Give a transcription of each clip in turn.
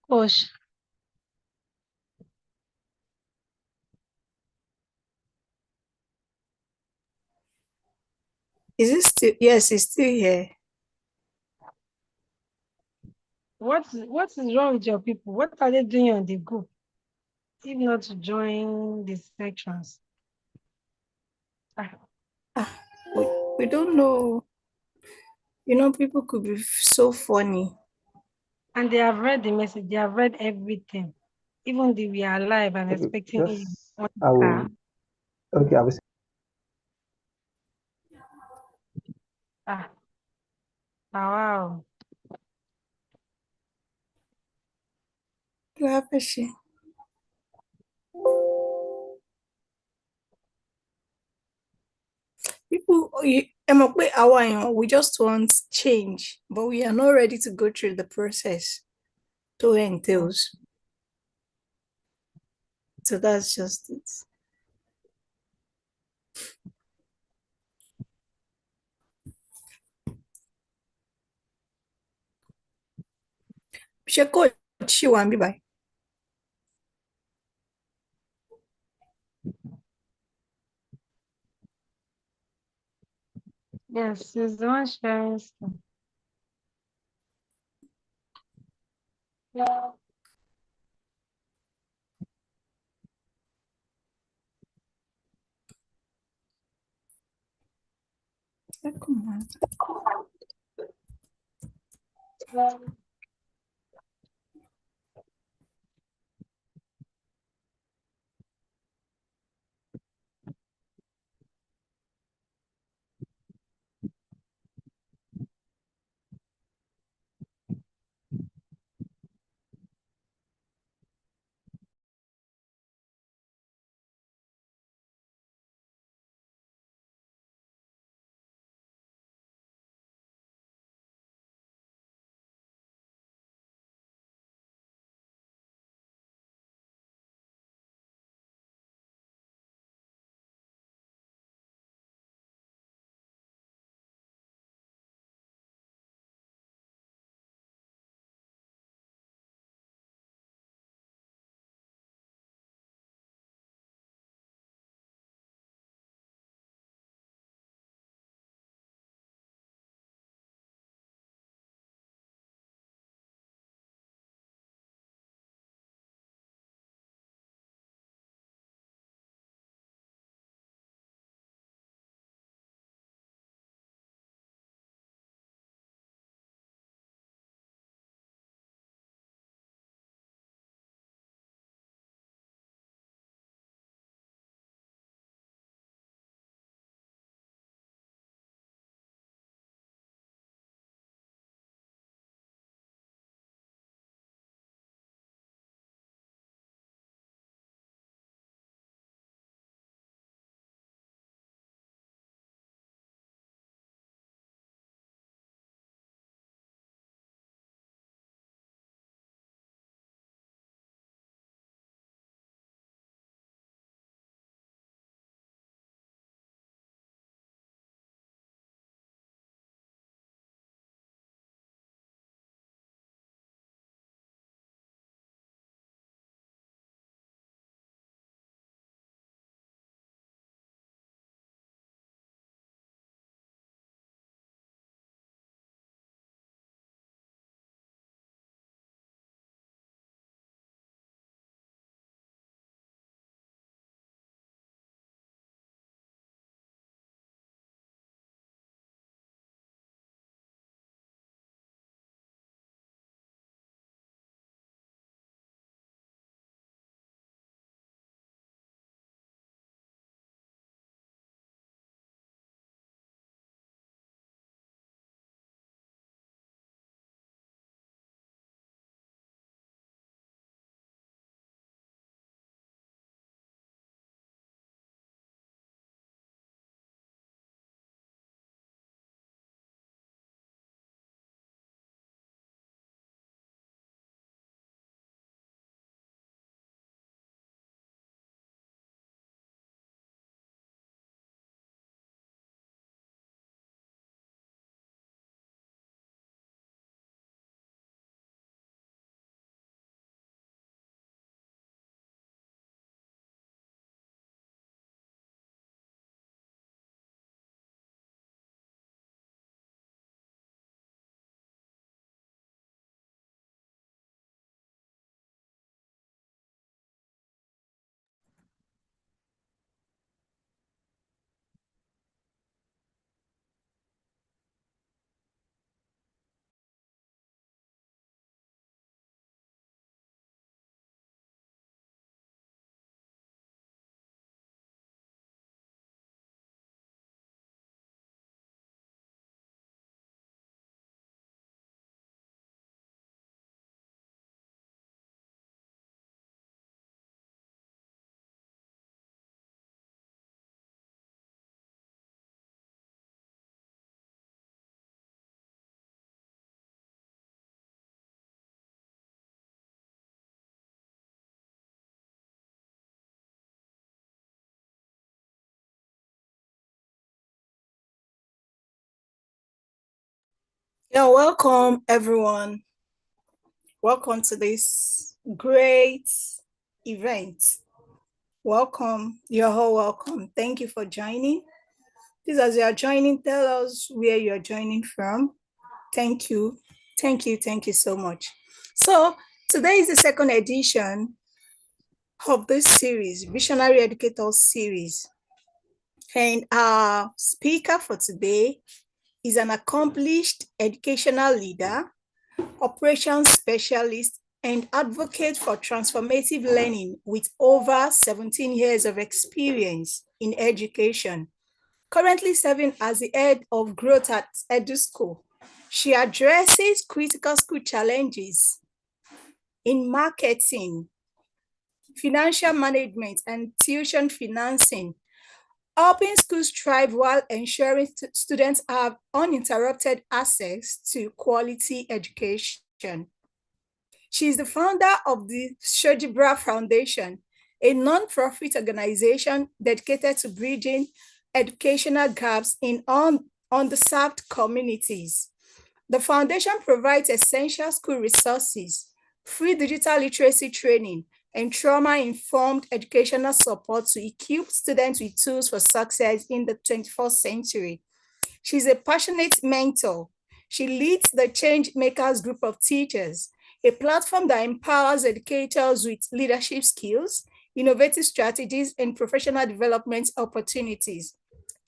Gosh, Is it still? Yes, it's still here. what is wrong with your people? What are they doing on the group? If not to join the sections. Ah, Ah, we don't know. People could be so funny. and they have read the message, they have read everything. Even though we are alive and Okay, expecting you just on the I car. will. Okay, I will. Ah, wow. Lavish. People, we just want change, but we are not ready to go through the process to Mm. entails. So that's just it. Ṣé coach ṣì wà níbí báyìí? Yes, it's the one sharing stuff. Yeah. Come on. Yeah, welcome everyone. Welcome to this great event. Welcome. You're all welcome. Thank you for joining. Please, as you are joining, tell us where you're joining from. Thank you. Thank you. Thank you so much. So today is the second edition of this series, Visionary Educators series. And our speaker for today is an accomplished educational leader, operations specialist, and advocate for transformative learning with over 17 years of experience in education. Currently serving as the head of growth at EduSchool, she addresses critical school challenges in marketing, financial management, and tuition financing, helping schools thrive while ensuring students have uninterrupted access to quality education. She is the founder of the Sogebra Foundation, a non-profit organization dedicated to bridging educational gaps in underserved communities. The foundation provides essential school resources, free digital literacy training, and trauma-informed educational support to equip students with tools for success in the 21st century. She's a passionate mentor. She leads the Change Makers group of teachers, a platform that empowers educators with leadership skills, innovative strategies, and professional development opportunities.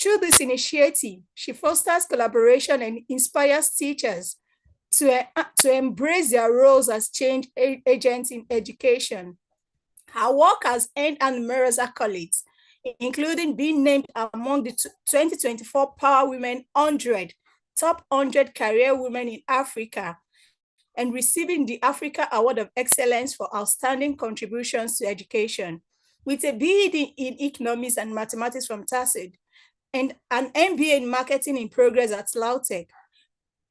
Through this initiative, she fosters collaboration and inspires teachers to embrace their roles as change agents in education. Her work has earned her numerous accolades, including being named among the 2024 Power Women 100 Top 100 Career Women in Africa, and receiving the Africa Award of Excellence for outstanding contributions to education. With a BEd in Economics and Mathematics from TASID and an MBA in Marketing in Progress at Lautech,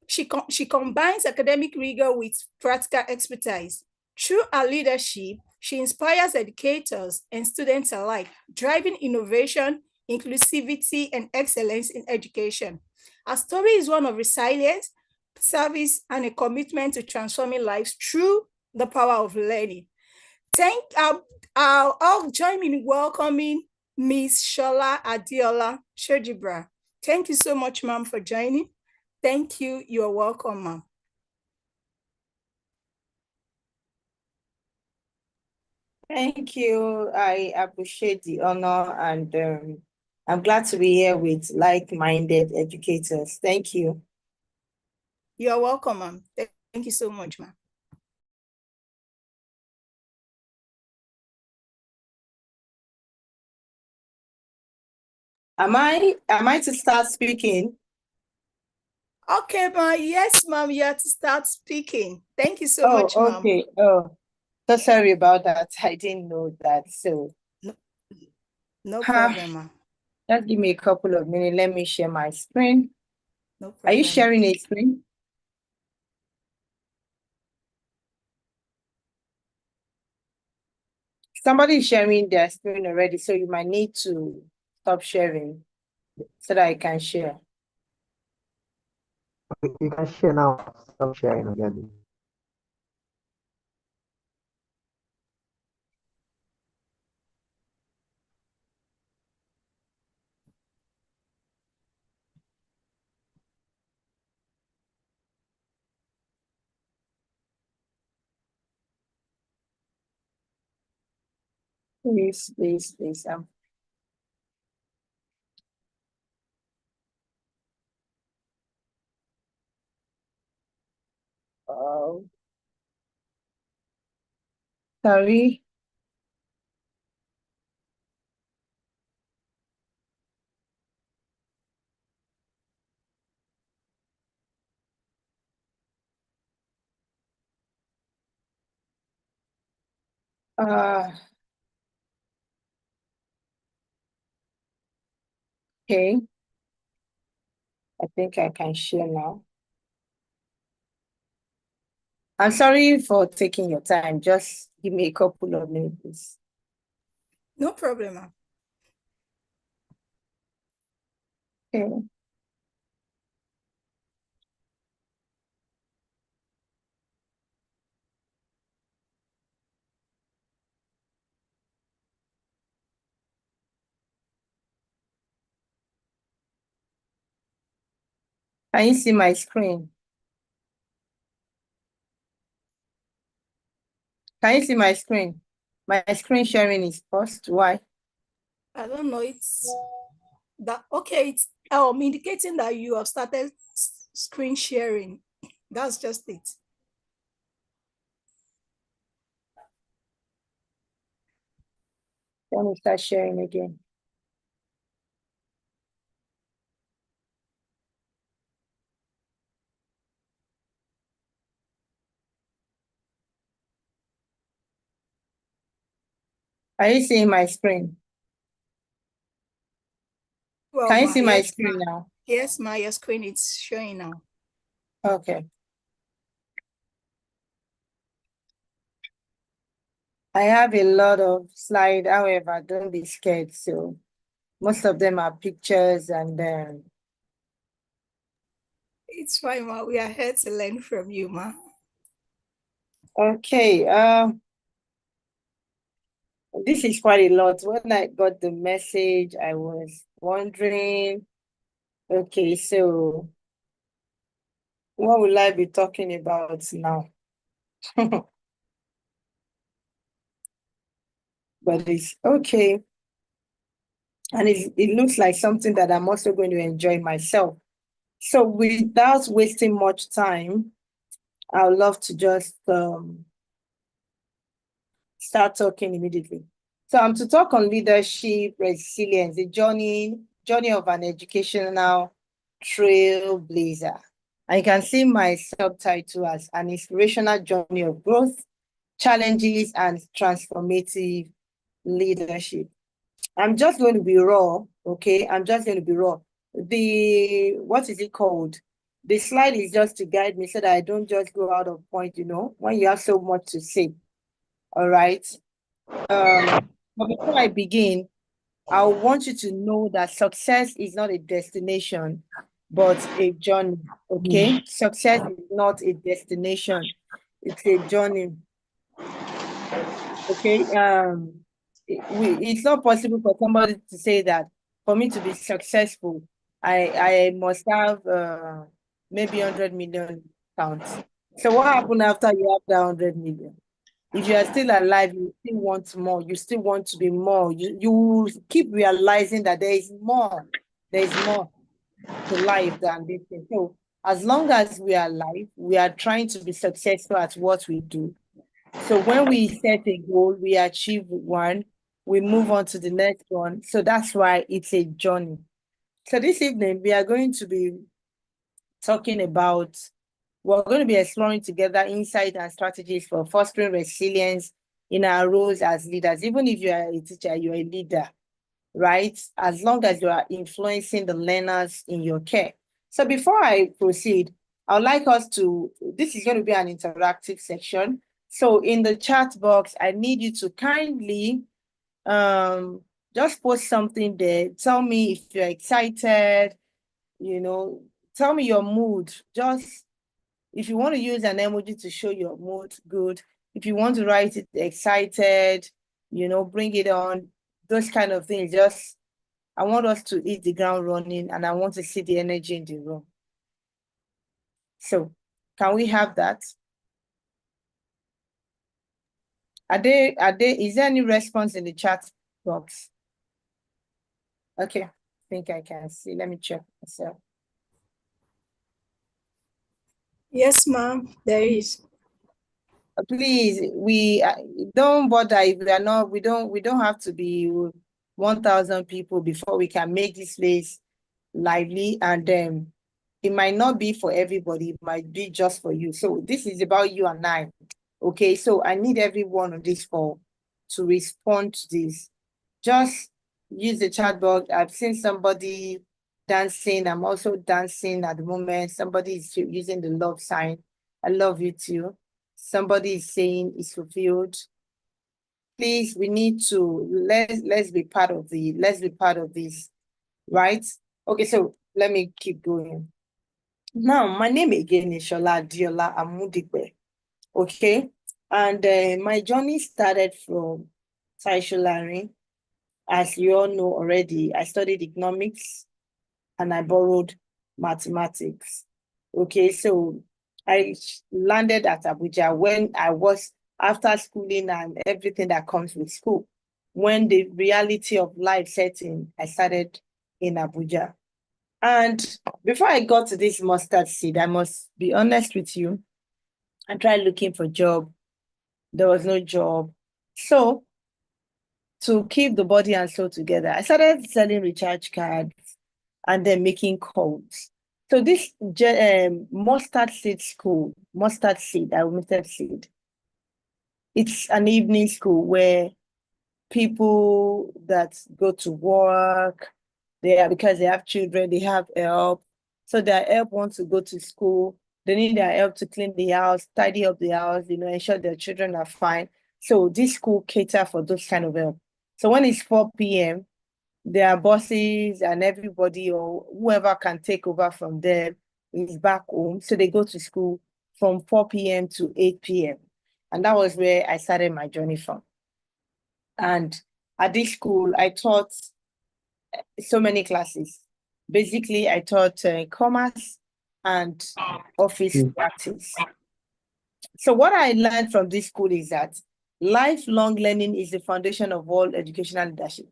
she combines academic rigor with practical expertise. Through her leadership, she inspires educators and students alike, driving innovation, inclusivity, and excellence in education. Her story is one of resilience, service, and a commitment to transforming lives through the power of learning. I'll join me in welcoming Ms. Sola Adeola Sogebra. Thank you so much, ma'am, for joining. Thank you. You're welcome, ma'am. Thank you. I appreciate the honor, and I'm glad to be here with like-minded educators. Thank you. You're welcome, ma'am. Thank you so much, ma'am. Am I to start speaking? Okay, ma'am. Yes, ma'am. You have to start speaking. Thank you so Oh, much, ma'am. okay. Oh, so sorry about that. I didn't know that. So, No problem, ma'am. just give me a couple of minutes. Let me share my screen. No Are you problem. sharing a screen? Somebody is sharing their screen already, so you might need to stop sharing so that I can share. Okay, you can share now. Stop sharing again. Please, please, please. Oh, sorry. Okay. I think I can share now. I'm sorry for taking your time. Just give me a couple of minutes, please. No problem, ma'am. Okay. Can you see my screen? Can you see my screen? My screen sharing is paused. Why? I don't know. It's that okay. It's indicating that you have started screen sharing. That's just it. Let me start sharing again. Are you seeing my screen? Well, Can you ma, see my yes, screen now? yes, ma, your screen is showing now. Okay. I have a lot of slides, however, don't be scared. So most of them are pictures and It's fine, ma. We are here to learn from you, ma. okay. This is quite a lot. When I got the message, I was wondering, okay, so what will I be talking about now? But it's okay. And it looks like something that I'm also going to enjoy myself. So without wasting much time, I would love to just start talking immediately. So I'm to talk on leadership, resilience, the journey of an educational trailblazer. I can see my subtitle as an inspirational journey of growth, challenges, and transformative leadership. I'm just going to be raw, okay? I'm just going to be raw. What is it called? The slide is just to guide me so that I don't just go out of point, when you have so much to say. All right. But before I begin, I want you to know that success is not a destination, but a journey. Okay? Success is not a destination, it's a journey. Okay. It's not possible for somebody to say that for me to be successful, I must have maybe 100 million pounds. So what happened after you have that 100 million? If you are still alive, you still want more, you still want to be more. You keep realizing that there is more to life than this thing. So as long as we are alive, we are trying to be successful at what we do. So when we set a goal, we achieve one, we move on to the next one. So that's why it's a journey. So this evening, we are going to be talking about, we're going to be exploring together insights and strategies for fostering resilience in our roles as leaders. Even if you are a teacher, you're a leader, right? As long as you are influencing the learners in your care. So before I proceed, I would like us to, this is going to be an interactive section. So in the chat box, I need you to kindly just post something there. Tell me if you're excited, tell me your mood. Just if you want to use an emoji to show your mood, good. If you want to write it excited, bring it on, those kind of things. Just, I want us to hit the ground running and I want to see the energy in the room. So can we have that? Is there any response in the chat box? Okay, I think I can see. Let me check myself. Yes, ma'am, there is. Please, we don't bother if we are not, we don't have to be 1,000 people before we can make this place lively, and it might not be for everybody, it might be just for you. So this is about you and I. Okay, so I need everyone on this call to respond to this. Just use the chat box. I've seen somebody dancing. I'm also dancing at the moment. Somebody is using the love sign. I love you too. Somebody is saying it's fulfilled. Please, we need to let's be part of this, right? Okay, so let me keep going. Now, my name again is Sola Adeola Amudipe. Okay, and my journey started from Taisholari. As you all know already, I studied economics and I borrowed mathematics. Okay, so I landed at Abuja when I was after schooling and everything that comes with school. When the reality of life set in, I started in Abuja. And before I got to this mustard seed, I must be honest with you. I tried looking for a job. There was no job. So to keep the body and soul together, I started selling recharge cards and then making calls. So this mustard seed school, mustard seed, mustard seed, it's an evening school where people that go to work, because they have children, they have help. So their help wants to go to school. They need their help to clean the house, tidy up the house, ensure their children are fine. So this school cater for those kind of help. So when it's 4 p.m., their bosses and everybody or whoever can take over from them is back home. So they go to school from 4 p.m. to 8 p.m. And that was where I started my journey from. And at this school, I taught so many classes. Basically, I taught commerce and office practice. So what I learned from this school is that lifelong learning is the foundation of all educational leadership.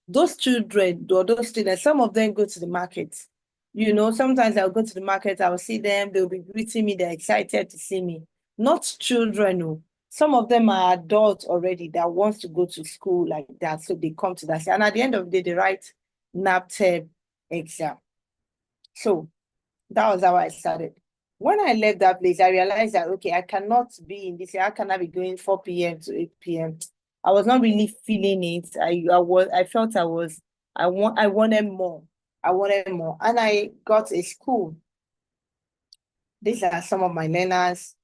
Those children or those students, some of them go to the market. Sometimes I'll go to the market, I'll see them, they'll be greeting me, they're excited to see me. Not children, no. Some of them are adults already that wants to go to school like that, so they come to that. And at the end of the day, they write NAPTEP exam. So that was how I started. When I left that place, I realized that, okay, I cannot be in this. How can I be going 4 p.m. to 8 p.m.? I was not really feeling it. I felt I wanted more. I wanted more. And I got a school. These are some of my learners.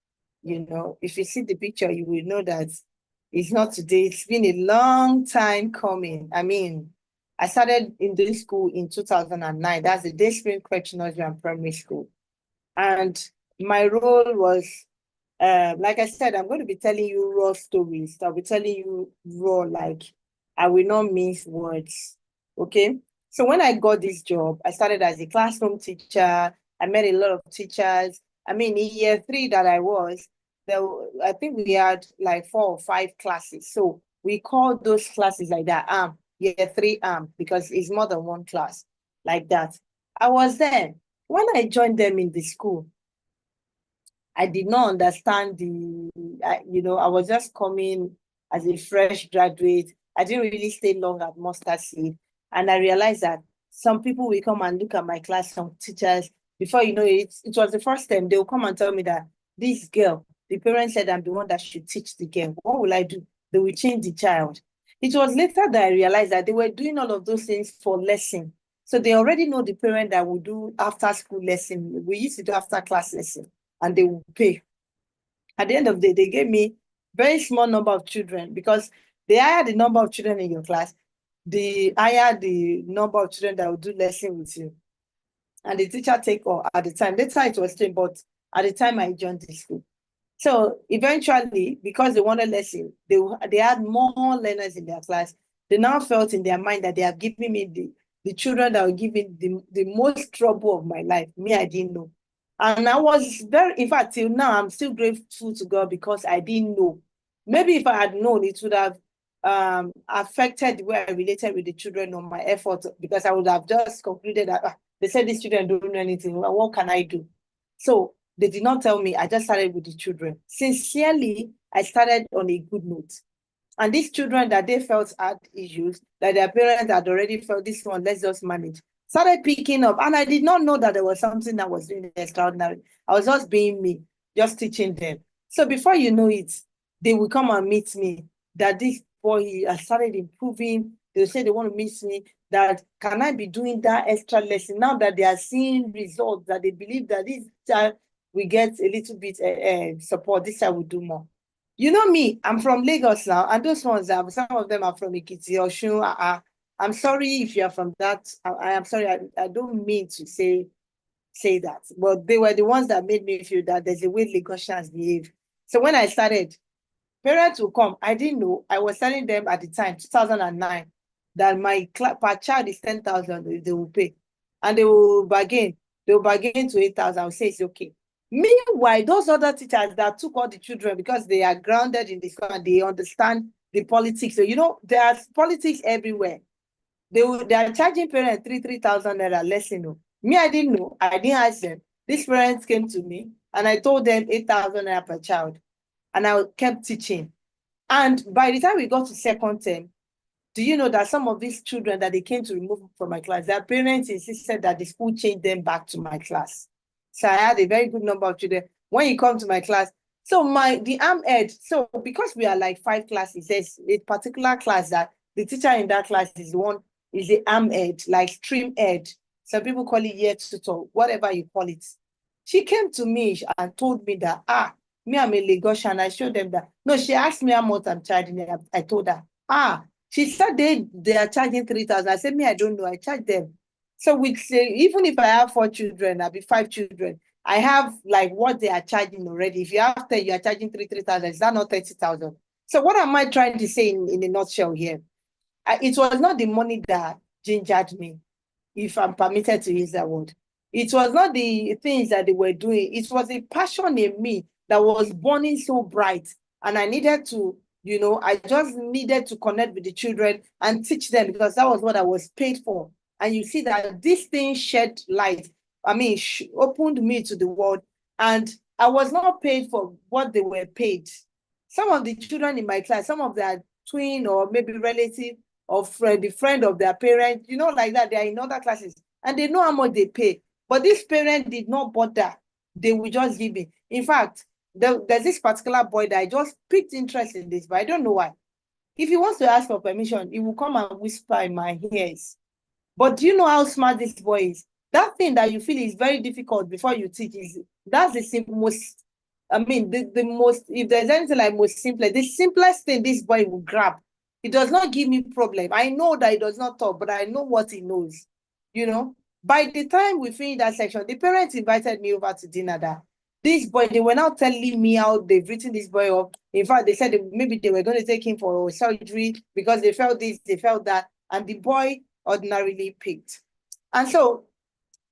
If you see the picture, you will know that it's not today. It's been a long time coming. I mean, I started in this school in 2009. That's the Day Spring Correctional and Primary School. And my role was, like I said, I'm going to be telling you raw stories. I'll be telling you raw, like I will not mince words. Okay. So when I got this job, I started as a classroom teacher. I met a lot of teachers. I mean, in year 3 that I was, I think we had like 4 or 5 classes. So we called those classes like that, year 3 because it's more than one class like that. I was there. When I joined them in the school, I did not understand I was just coming as a fresh graduate. I didn't really stay long at Mustard Seed. And I realized that some people will come and look at my class, some teachers, before you know it, it was the first time they will come and tell me that this girl, the parents said I'm the one that should teach the girl. What will I do? They will change the child. It was later that I realized that they were doing all of those things for lesson. So they already know the parent that will do after school lesson. We used to do after class lesson and they will pay. At the end of the day, they gave me very small number of children because the higher the number of children in your class, the higher the number of children that will do lesson with you. And the teacher take all at the time. Later it was changed, but at the time I joined the school. So eventually, because they wanted lesson, they had more learners in their class. They now felt in their mind that they have given me the children that will give me the most trouble of my life. Me, I didn't know. And I was in fact, till now, I'm still grateful to God because I didn't know. Maybe if I had known, it would have affected the way I related with the children on my effort, because I would have just concluded that they said these children don't know anything. Well, what can I do? So they did not tell me. I just started with the children. Sincerely, I started on a good note. And these children that they felt had issues, that their parents had already felt this one, let's just manage, started picking up. And I did not know that there was something that was really extraordinary. I was just being me, just teaching them. So before you know it, they will come and meet me, that this boy has started improving. They'll say they want to meet me, that can I be doing that extra lesson now that they are seeing results, that they believe that this child will get a little bit support, this child will do more. You know me, I'm from Lagos now, and those ones, some of them are from Ikiti, Oshun. I'm sorry if you're from that. I am sorry, I don't mean to say that, but they were the ones that made me feel that there's a way Lagosians behave. So when I started, parents will come. I didn't know. I was telling them at the time, 2009, that my per child is 10,000, they will pay. And they will bargain. they'll bargain to 8,000. I'll say it's okay. Meanwhile, those other teachers that took all the children because they are grounded in this school and they understand the politics. So, you know, there's politics everywhere. They are charging parents 3,000 naira lesson. No. Me, I didn't know. I didn't ask them. These parents came to me and I told them 8,000 naira per child. And I kept teaching. And by the time we got to second term, do you know that some of these children that they came to remove from my class, their parents insisted that the school change them back to my class. So I had a very good number of children. When you come to my class, so the arm head, so because we are like 5 classes, there's a particular class that the teacher in that class is the arm head, like stream head. Some people call it year tutor, whatever you call it. She came to me and told me that, me, I'm a Lagosian. I showed them that. No, she asked me how much I'm charging. I told her, she said they are charging 3,000. I said, me, I don't know. I charge them. So we'd say, even if I have 4 children, I'll be 5 children. I have like what they are charging already. If you have 10, you are charging 3,000. Is that not 30,000? So what am I trying to say in a nutshell here? It was not the money that gingered me, if I'm permitted to use that word. It was not the things that they were doing. It was a passion in me that was burning so bright. And I needed to, you know, I just needed to connect with the children and teach them because that was what I was paid for. And you see that this thing shed light. I mean, opened me to the world. And I was not paid for what they were paid. Some of the children in my class, some of their twin or maybe relative or friend, the friend of their parent, you know, like that, they are in other classes and they know how much they pay. But this parent did not bother. They will just give me. In fact, there's this particular boy that I just picked interest in this, but I don't know why. If he wants to ask for permission, he will come and whisper in my ears. But do you know how smart this boy is? That thing that you feel is very difficult before you teach that's the most, I mean, the most, if there's anything like most simple, the simplest thing this boy will grab. It does not give me problem. I know that he does not talk, but I know what he knows, you know. By the time we finished that section, the parents invited me over to dinner that this boy, they were now telling me how they've written this boy up. In fact, they said maybe they were going to take him for surgery because they felt this, they felt that, and the boy ordinarily picked. And so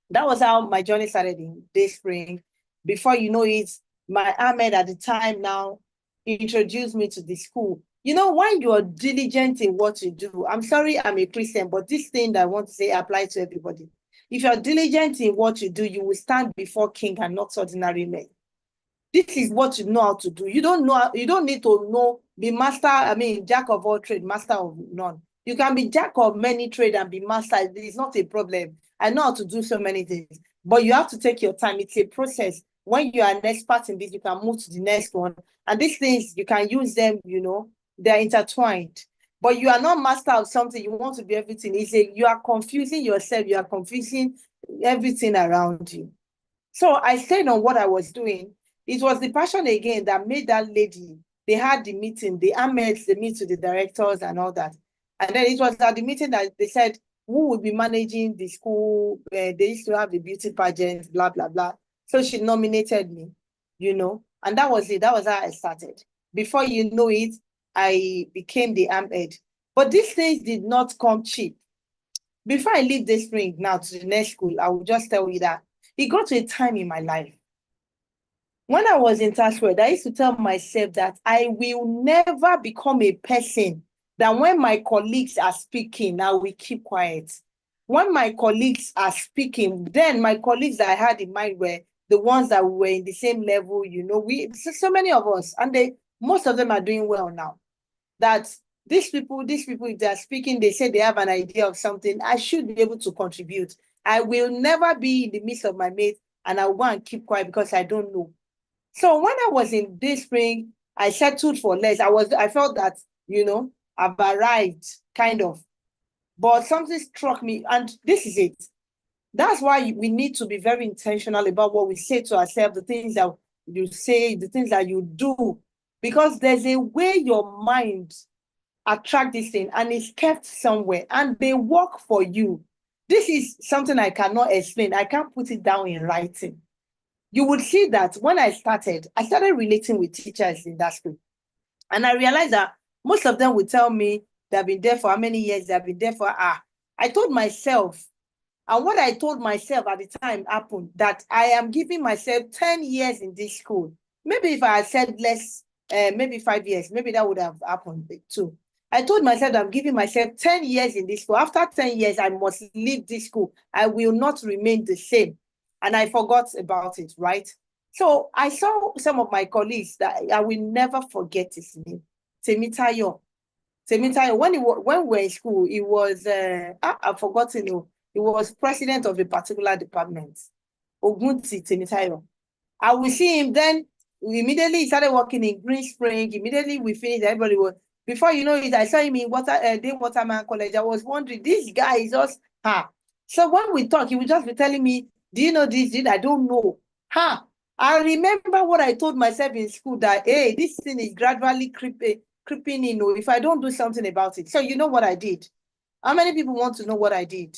that was how my journey started in this spring. Before you know it, my Ahmed at the time now introduced me to the school. You know, when you are diligent in what you do, I'm sorry I'm a Christian, but this thing that I want to say applies to everybody. If you're diligent in what you do, you will stand before king and not ordinary men. This is what you know how to do. You don't need to be master, I mean, jack of all trade, master of none. You can be jack of many trade and be master. It's not a problem. I know how to do so many things, but you have to take your time. It's a process. When you are an expert in this, you can move to the next one. And these things, you can use them, you know, they're intertwined. But you are not master of something. You want to be everything. You are confusing yourself. You are confusing everything around you. So I stayed on what I was doing. It was the passion again that made that lady, they had the meeting, the Ahmeds, they meet to the directors and all that. And then it was at the meeting that they said, who would be managing the school? They used to have the beauty pageant, blah, blah, blah. So she nominated me, you know, and that was it. That was how I started. Before you know it, I became the Ahmed. But these things did not come cheap. Before I leave this spring now to the next school, I will just tell you that it got to a time in my life. When I was in Taswed, I used to tell myself that I will never become a person that when my colleagues are speaking, I will keep quiet. When my colleagues are speaking, then my colleagues that I had in mind were the ones that were in the same level, you know, so many of us, and most of them are doing well now. That these people, if they're speaking, they say they have an idea of something, I should be able to contribute. I will never be in the midst of my mates and I will go and keep quiet because I don't know. So when I was in this spring, I settled for less. I felt that, you know, I've arrived, kind of. But something struck me, and this is it. That's why we need to be very intentional about what we say to ourselves, the things that you say, the things that you do, because there's a way your mind attract this thing and it's kept somewhere and they work for you. This is something I cannot explain. I can't put it down in writing. You would see that when I started relating with teachers in that school. And I realized that most of them would tell me they've been there for how many years, they've been there for, I told myself, And what I told myself at the time happened, that I am giving myself 10 years in this school. Maybe if I had said less, maybe 5 years, maybe that would have happened too. I told myself that I'm giving myself 10 years in this school. After 10 years, I must leave this school. I will not remain the same. And I forgot about it, right? So I saw some of my colleagues that I will never forget his name, Temitayo. Temitayo, when we were in school, he was, I've forgotten, he was president of a particular department. Ogunti Temitayo. I will see him then. Immediately he started working in Green Spring. Immediately we finished, everybody was, before you know it, I saw him in Waterman College. I was wondering, this guy is just, So when we talk, he would just be telling me, do you know this? I don't know. I remember what I told myself in school, that, hey, this thing is gradually creeping in, if I don't do something about it. So you know what I did? How many people want to know what I did?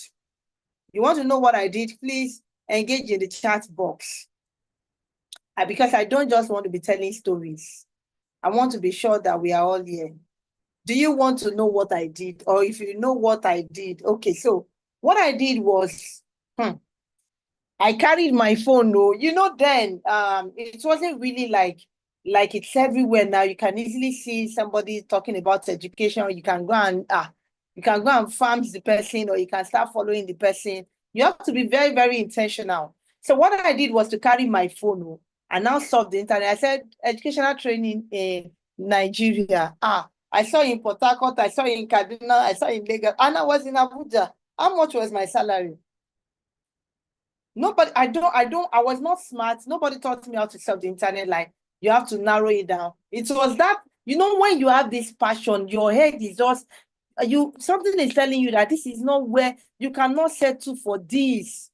You want to know what I did? Please engage in the chat box. Because I don't just want to be telling stories. I want to be sure that we are all here. Do you want to know what I did? Or if you know what I did, okay, so what I did was, I carried my phone, then it wasn't really like it's everywhere now. You can easily see somebody talking about education. You can go and farm the person, or you can start following the person. You have to be very, very intentional. So what I did was to carry my phone and now surf the internet. I said educational training in Nigeria. I saw in Port Harcourt, I saw in Kaduna, I saw in Lagos, and I was in Abuja. How much was my salary? Nobody, I was not smart. Nobody taught me how to surf the internet. Like, you have to narrow it down. It was that, when you have this passion, your head is just, something is telling you that this is not where you cannot settle for this.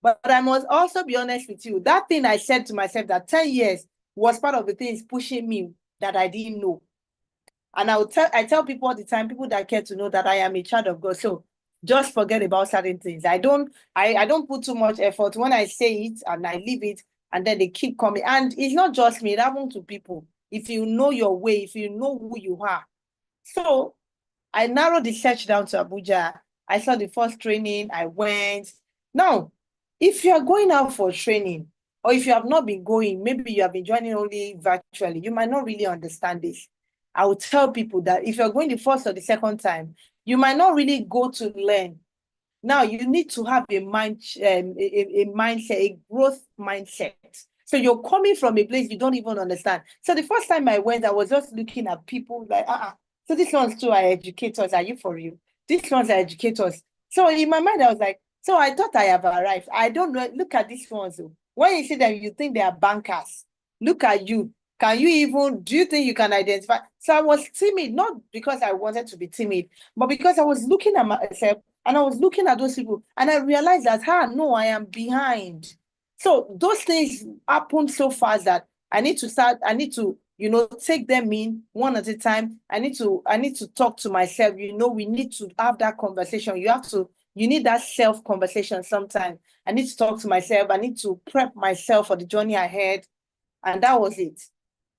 But I must also be honest with you. That thing I said to myself, that 10 years was part of the things pushing me that I didn't know. And I tell people all the time, people that care to know, that I am a child of God. So just forget about certain things. I don't put too much effort when I say it and I leave it, and then they keep coming. And it's not just me, it happens to people. If you know your way, if you know who you are. So I narrowed the search down to Abuja. I saw the first training, I went. Now, if you are going out for training, or if you have not been going, maybe you have been joining only virtually, you might not really understand this. I will tell people that if you're going the first or the second time, you might not really go to learn. Now, you need to have a mindset, a growth mindset. So you're coming from a place you don't even understand. So the first time I went, I was just looking at people like, so these ones too are educators. Are you for real? These ones are educators. So in my mind, I was like, so I thought I have arrived. I don't know. Look at these ones. When you see them, you think they are bankers. Look at you. Do you think you can identify? So I was timid, not because I wanted to be timid, but because I was looking at myself and I was looking at those people, and I realized that, no, I am behind. So those things happen so fast that I need to, take them in one at a time. I need to talk to myself. We need to have that conversation. You need that self conversation sometimes. I need to talk to myself. I need to prep myself for the journey ahead. And that was it.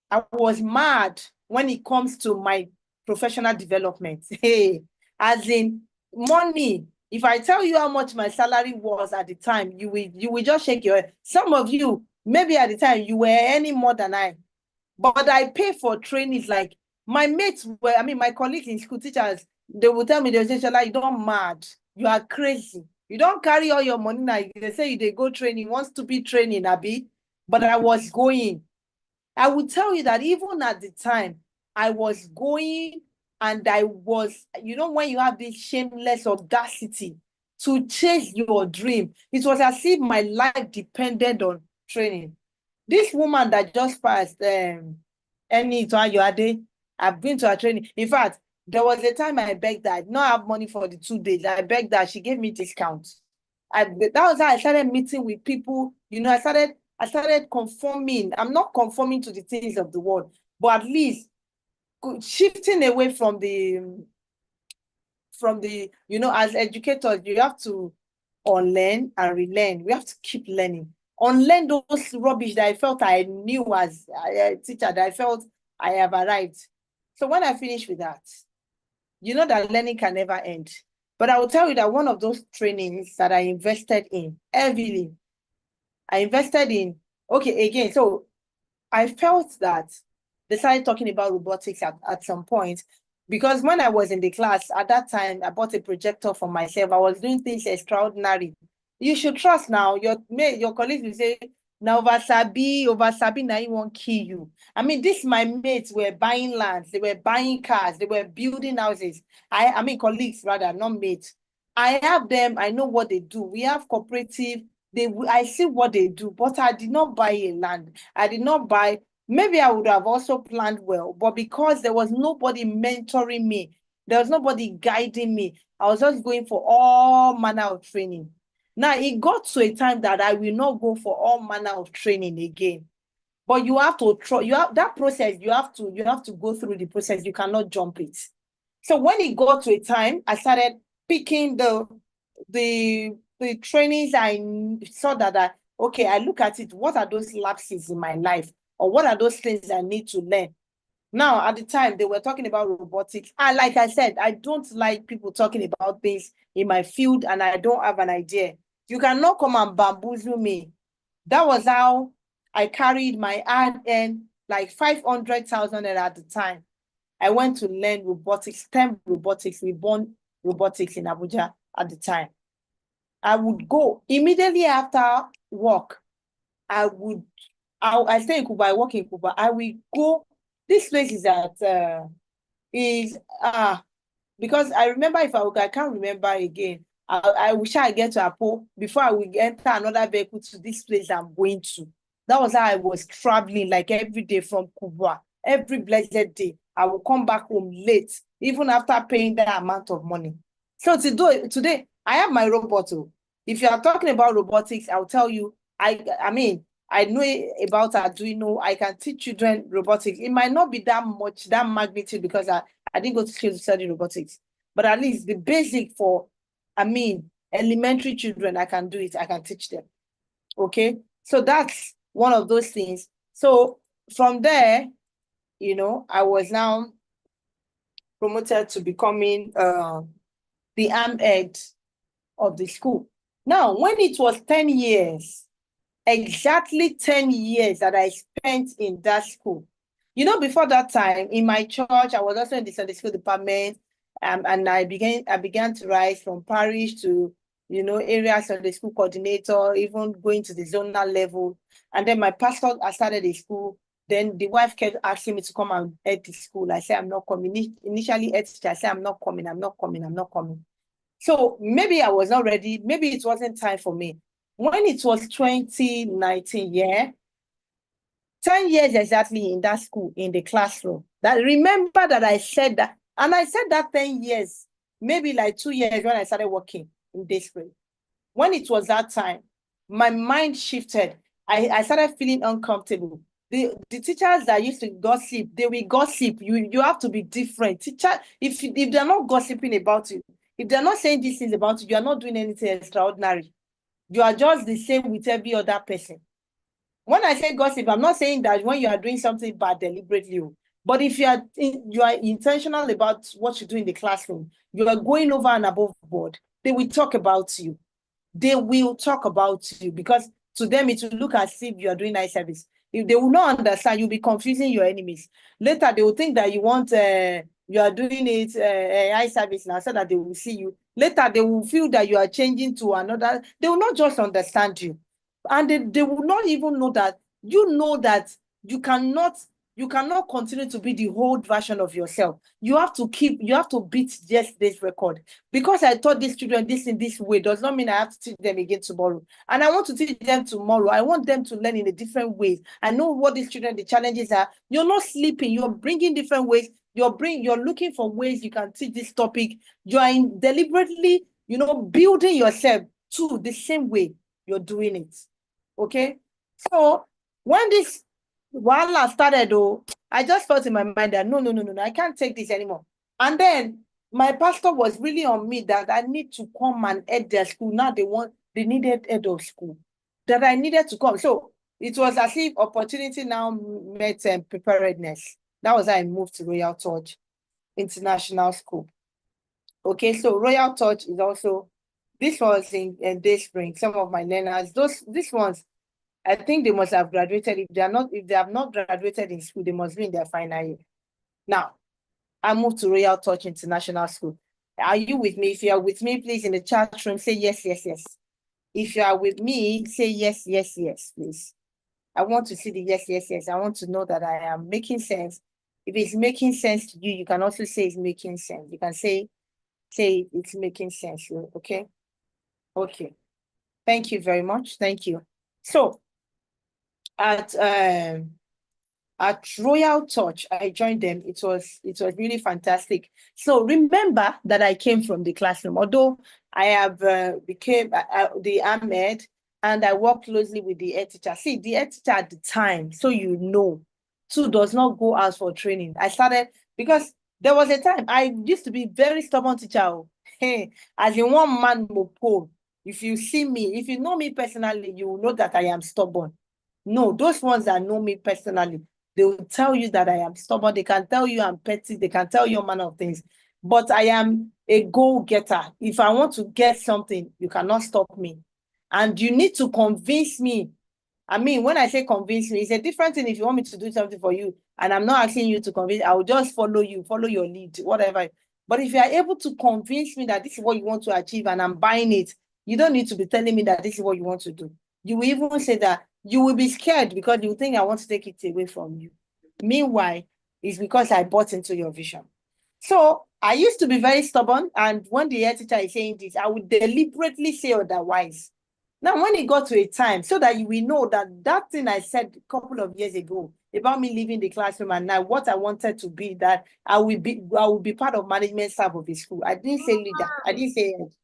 I was mad when it comes to my professional development. Hey, as in money. If I tell you how much my salary was at the time, you will just shake your head. Some of you, maybe at the time, you were earning more than I. But I pay for trainings. Like, my mates my colleagues in school, teachers, they will tell me, they will say, Sola, you don't mad. You are crazy. You don't carry all your money now. They say they go training, one stupid training, Abi. But I was going. I will tell you that even at the time, I was going, and I was, when you have this shameless audacity to chase your dream, it was as if my life depended on training. This woman that just passed, I've been to her training. In fact, there was a time I begged that I did not have money for the 2 days. I begged that she gave me discounts. That was how I started meeting with people. I started conforming. I'm not conforming to the things of the world, but at least shifting away from the, as educators, you have to unlearn and relearn. We have to keep learning. Unlearn those rubbish that I felt I knew as a teacher, that I felt I have arrived. So when I finish with that, that learning can never end. But I will tell you that one of those trainings that I invested in heavily, okay, again, so I felt that they started talking about robotics at some point, because when I was in the class at that time, I bought a projector for myself. I was doing things extraordinary. You should trust now. Your colleagues will say, now over sabi, now you won't kill you. I mean, my mates were buying lands, they were buying cars, they were building houses. I mean, colleagues rather, not mates. I have them, I know what they do. We have cooperative, I see what they do, but I did not buy a land. I did not buy, maybe I would have also planned well, but because there was nobody mentoring me, there was nobody guiding me, I was just going for all manner of training. Now, it got to a time that I will not go for all manner of training again. But you have to try, that process, you have to go through the process. You cannot jump it. So when it got to a time, I started picking the trainings. I saw that okay, I look at it, what are those lapses in my life? Or what are those things I need to learn? Now, at the time, they were talking about robotics. And like I said, I don't like people talking about things in my field and I don't have an idea. You cannot come and bamboozle me. That was how I carried my ad like 500,000 at the time. I went to learn robotics, STEM robotics, reborn robotics in Abuja at the time. I would go immediately after work. I stay in Kuba, I work in Kuba. I will go. This place is because I remember I can't remember again. I wish I get to Apo before I will enter another vehicle to this place I'm going to. That was how I was traveling, like every day from Kuba. Every blessed day, I will come back home late, even after paying that amount of money. So today, I have my robot. If you are talking about robotics, I'll tell you, I mean, I know about Arduino. I can teach children robotics. It might not be that magnitude, because I didn't go to school to study robotics. But at least the basic for, elementary children, I can do it. I can teach them. Okay? So that's one of those things. So from there, I was now promoted to becoming the arm head of the school. Now, when it was 10 years, exactly 10 years that I spent in that school. Before that time, in my church, I was also in the Sunday school department, and I began to rise from parish to, area Sunday school coordinator, even going to the zonal level. And then my pastor, I started a school. Then the wife kept asking me to come and head the school. I said, I'm not coming. Initially, I said, I'm not coming. So maybe I was not ready. Maybe it wasn't time for me. When it was 2019, 10 years exactly in that school, in the classroom. Remember that I said that, and I said that 10 years, maybe like 2 years when I started working in this way. When it was that time, my mind shifted. I started feeling uncomfortable. The teachers that used to gossip, they will gossip. You have to be different. Teacher, if they're not gossiping about you, if they're not saying these things about you, you are not doing anything extraordinary. You are just the same with every other person. When I say gossip, I'm not saying that when you are doing something bad deliberately, but if you are intentional about what you do in the classroom, you are going over and above board, they will talk about you. They will talk about you, because to them it will look as if you are doing eye service. If they will not understand, you'll be confusing your enemies. Later, they will think that you are doing it eye service now, so that they will see you. Later, they will feel that you are changing to another. They will not just understand you. And they will not even know that you cannot continue to be the old version of yourself. You have to beat just this record. Because I taught these children this in this way does not mean I have to teach them again tomorrow. And I want to teach them tomorrow. I want them to learn in a different way. I know what these children, the challenges are. You're not sleeping. You're bringing different ways. You're looking for ways you can teach this topic. You are deliberately, building yourself to the same way you're doing it. Okay? So when this Wala started, I just felt in my mind that no, I can't take this anymore. And then my pastor was really on me that I need to come and head their school. Now they needed head of school, that I needed to come. So it was as if opportunity now met preparedness. That was how I moved to Royal Church International School. Okay, so Royal Touch is also, this was in Day Spring. Some of my learners, these ones, I think they must have graduated. If they have not graduated in school, they must be in their final year. Now, I moved to Royal Touch International School. Are you with me? If you are with me, please, in the chat room, say yes, yes, yes. If you are with me, say yes, yes, yes, please. I want to see the yes, yes, yes. I want to know that I am making sense. If it's making sense to you, you can also say it's making sense. You can say it's making sense. Okay? Okay. Thank you very much. Thank you. So at Royal Touch, I joined them. It was really fantastic. So remember that I came from the classroom, although I have became the Ahmed, and I work closely with the head teacher. See, the head teacher at the time, so you know, too does not go out for training. I started because there was a time I used to be very stubborn teacher. Hey, as in one man mopo. If you see me, if you know me personally, you will know that I am stubborn. No, those ones that know me personally, they will tell you that I am stubborn. They can tell you I'm petty. They can tell you a man of things. But I am a go-getter. If I want to get something, you cannot stop me. And you need to convince me. I mean, when I say convince me, it's a different thing if you want me to do something for you and I'm not asking you to convince, I will just follow you, follow your lead, whatever. But if you are able to convince me that this is what you want to achieve and I'm buying it, you don't need to be telling me that this is what you want to do. You will even say that you will be scared because you think I want to take it away from you. Meanwhile, it's because I bought into your vision. So I used to be very stubborn, and when the head teacher is saying this, I would deliberately say otherwise. Now, when it got to a time, so that you will know that that thing I said a couple of years ago about me leaving the classroom and now what I wanted to be, that I will be part of management staff of the school. I didn't say leader. I didn't say it.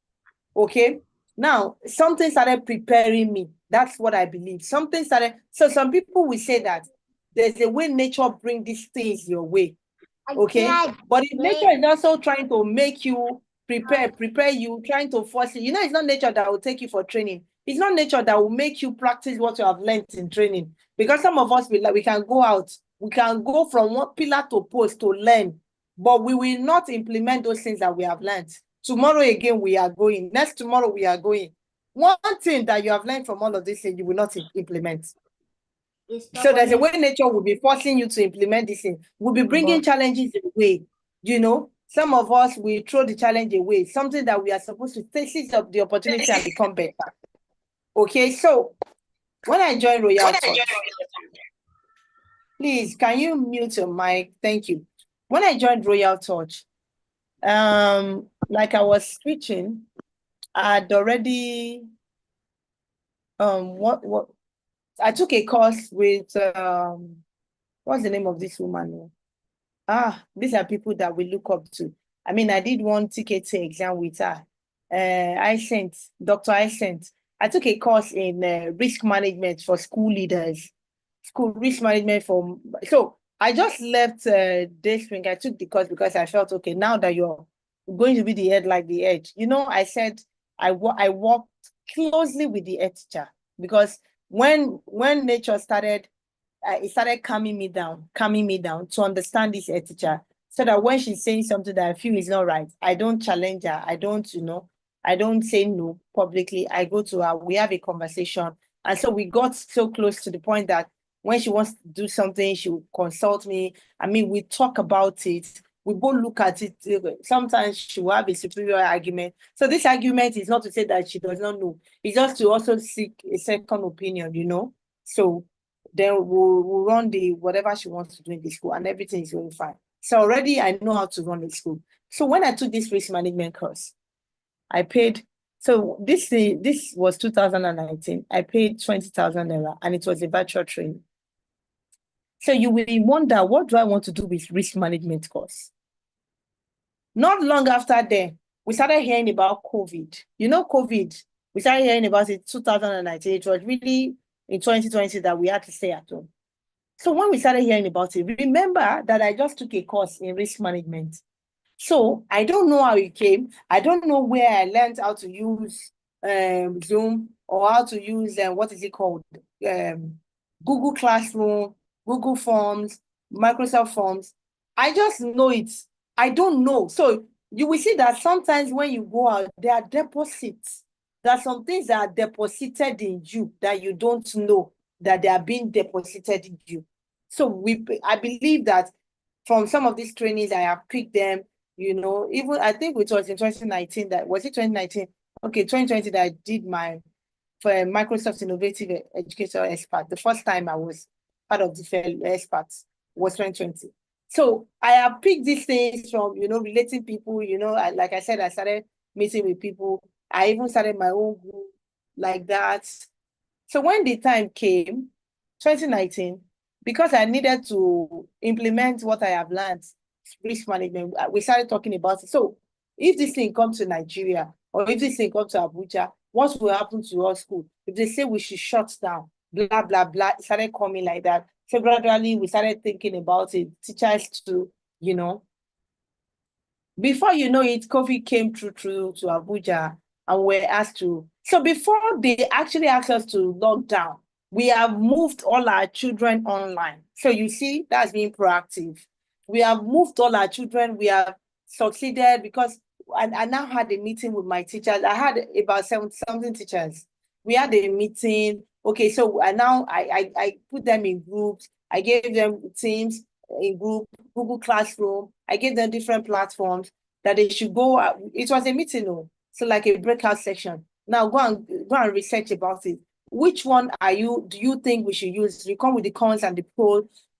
Okay. Now, something started preparing me. That's what I believe. Something started. So some people will say that there's a way nature brings these things your way. Okay. But if nature is also trying to make you prepare you, trying to force you, it's not nature that will take you for training. It's not nature that will make you practice what you have learned in training. Because some of us, we can go out, we can go from one pillar to post to learn, but we will not implement those things that we have learned. Tomorrow again, we are going. Next tomorrow, we are going. One thing that you have learned from all of this thing, you will not implement. So there's a way nature will be forcing you to implement this thing. We'll be bringing challenges away. Some of us will throw the challenge away, something that we are supposed to take seize up the opportunity and become better. Okay, so when I joined Royal Touch, please, can you mute your mic? Thank you. When I joined Royal Touch, like I was switching, I'd already what I took a course with what's the name of this woman? These are people that we look up to. I mean, I did one ticket exam with her. Dr. I took a course in risk management for school leaders, school risk management for. So I just left Day Spring. I took the course because I felt, okay, now that you're going to be the head like the edge. I said I worked closely with the head teacher because when nature started, it started calming me down to understand this head teacher, so that when she's saying something that I feel is not right, I don't challenge her. I don't say no publicly. I go to her, we have a conversation. And so we got so close to the point that when she wants to do something, she will consult me. I mean, we talk about it. We both look at it. Sometimes she will have a superior argument. So this argument is not to say that she does not know. It's just to also seek a second opinion, So then we'll run the whatever she wants to do in the school, and everything is going fine. So already I know how to run the school. So when I took this risk management course, I paid. So this was 2019. I paid 20,000 naira, and it was a virtual training. So you will wonder, what do I want to do with risk management course? Not long after then, we started hearing about COVID. COVID, we started hearing about it 2019. It was really in 2020 that we had to stay at home. So when we started hearing about it, remember that I just took a course in risk management. So I don't know how it came. I don't know where I learned how to use Zoom or how to use, what is it called? Google Classroom, Google Forms, Microsoft Forms. I just know it. I don't know. So you will see that sometimes when you go out, there are deposits. There are some things that are deposited in you that you don't know that they are being deposited in you. So I believe that from some of these trainings, I have picked them, even I think it was in 2019 was it 2019? Okay, 2020 that I did my for Microsoft Innovative Educator Expert. The first time I was part of the experts was 2020. So I have picked these things from, relating people, like I said, I started meeting with people. I even started my own group like that. So when the time came, 2019, because I needed to implement what I have learned, risk management, we started talking about it. So if this thing comes to Nigeria, or if this thing comes to Abuja, what will happen to our school? If they say we should shut down, blah, blah, blah, it started coming like that. So gradually we started thinking about it, teachers to, before you know it, COVID came through to Abuja and we're asked to. So before they actually asked us to lock down, we have moved all our children online. So you see, that's being proactive. We have moved all our children. We have succeeded because I now had a meeting with my teachers. I had about 70 teachers. We had a meeting. Okay, so I put them in groups. I gave them teams in group, Google Classroom. I gave them different platforms that they should go. It was a meeting, so like a breakout section. Now go and research about it. Which one do you think we should use? You come with the cons and the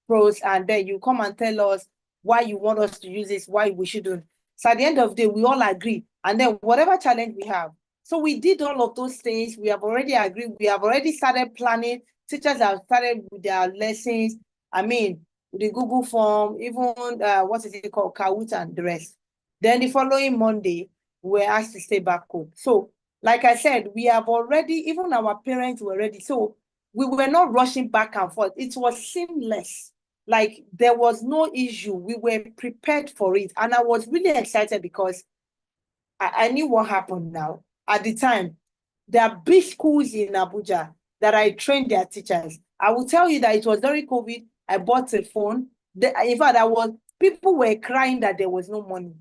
pros, and then you come and tell us why you want us to use this, why we shouldn't. So at the end of the day, we all agree. And then whatever challenge we have. So we did all of those things. We have already agreed. We have already started planning. Teachers have started with their lessons. I mean, the Google form, even what is it called, Kahoot and the rest. Then the following Monday, we were asked to stay back home. So, like I said, we have already, even our parents were ready. So we were not rushing back and forth. It was seamless. Like there was no issue. We were prepared for it. And I was really excited because I knew what happened now. At the time, there are big schools in Abuja that I trained their teachers. I will tell you that it was during COVID. I bought a phone. In fact, people were crying that there was no money.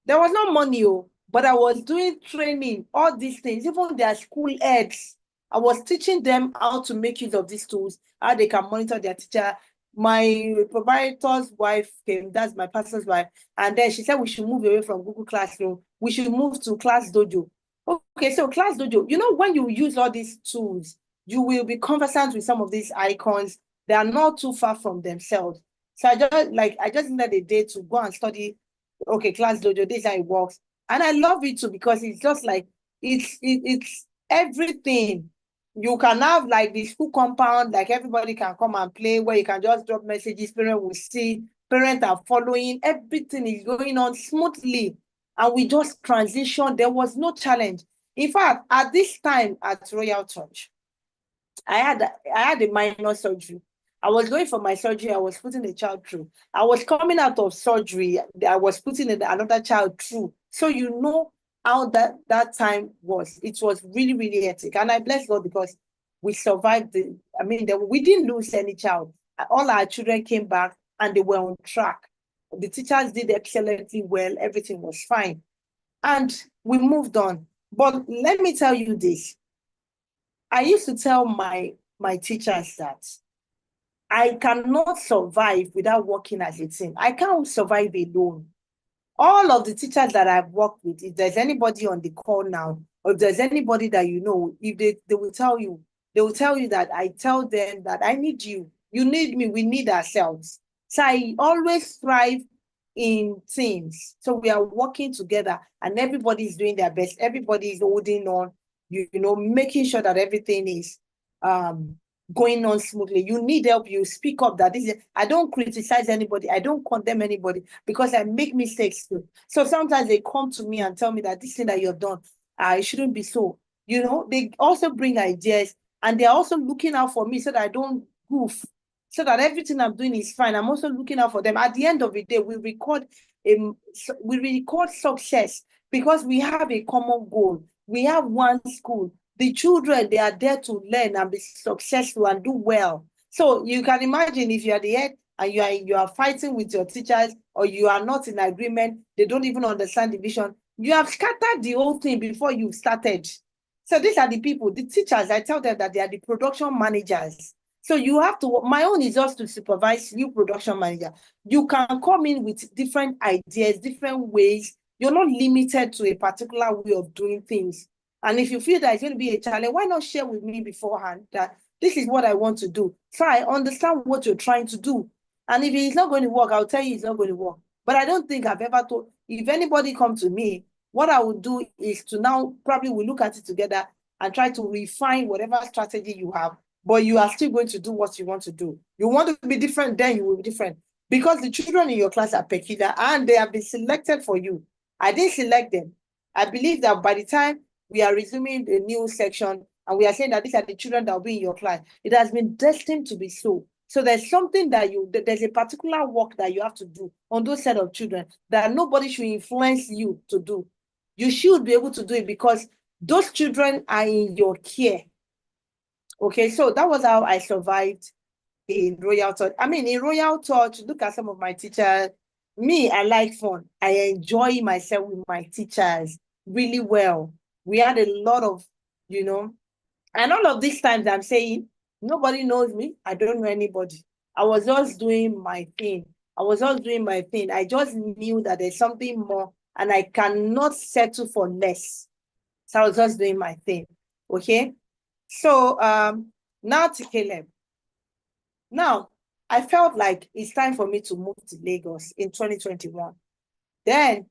There was no money, but I was doing training, all these things, even their school heads. I was teaching them how to make use of these tools, how they can monitor their teacher. My proprietor's wife came, that's my pastor's wife, and then she said we should move away from Google Classroom. We should move to Class Dojo. Okay, so Class Dojo, when you use all these tools, you will be conversant with some of these icons. They are not too far from themselves. So I just needed a day to go and study. Okay, Class Dojo, this is how it works. And I love it too because it's just like, it's everything. You can have like the school compound, like everybody can come and play, where you can just drop messages, parents will see, parents are following, everything is going on smoothly. And we just transitioned. There was no challenge. In fact, at this time at Royal Church, I had a minor surgery. I was going for my surgery. I was putting a child through. I was coming out of surgery. I was putting another child through. So you know how that time was. It was really, really hectic. And I bless God because we survived. We didn't lose any child. All our children came back and they were on track. The teachers did excellently well. Everything was fine. And we moved on. But let me tell you this. I used to tell my teachers that I cannot survive without working as a team. I can't survive alone. All of the teachers that I've worked with, if there's anybody on the call now, or if there's anybody that if they will tell you that I tell them that I need you. You need me, we need ourselves. So I always thrive in teams. So we are working together and everybody is doing their best. Everybody is holding on, making sure that everything is going on smoothly. You need help, you speak up. I don't criticize anybody. I don't condemn anybody because I make mistakes too. So sometimes they come to me and tell me that this thing that you've done, it shouldn't be so. They also bring ideas and they're also looking out for me so that I don't goof, so that everything I'm doing is fine. I'm also looking out for them. At the end of the day, we record success because we have a common goal. We have one school. The children, they are there to learn and be successful and do well. So you can imagine if you are the head and you are fighting with your teachers, or you are not in agreement, they don't even understand the vision, you have scattered the whole thing before you started. So these are the people, the teachers, I tell them that they are the production managers. So you have to, my own is just to supervise you, production manager. You can come in with different ideas, different ways. You're not limited to a particular way of doing things. And if you feel that it's going to be a challenge, why not share with me beforehand that this is what I want to do? So I understand what you're trying to do. And if it's not going to work, I'll tell you it's not going to work. But I don't think I've ever told, if anybody comes to me, what I would do is to now probably we'll look at it together and try to refine whatever strategy you have, but you are still going to do what you want to do. You want to be different, then you will be different. Because the children in your class are peculiar and they have been selected for you. I didn't select them. I believe that by the time we are resuming the new section and we are saying that these are the children that will be in your class, it has been destined to be so. So there's something that there's a particular work that you have to do on those set of children that nobody should influence you to do. You should be able to do it because those children are in your care. Okay, so that was how I survived in Royal Touch. I mean, in Royal Touch, look at some of my teachers. Me, I like fun. I enjoy myself with my teachers really well. We had a lot of, and all of these times I'm saying, nobody knows me. I don't know anybody. I was just doing my thing. I just knew that there's something more and I cannot settle for less. So I was just doing my thing. Okay. So now to Caleb. Now, I felt like it's time for me to move to Lagos in 2021. Then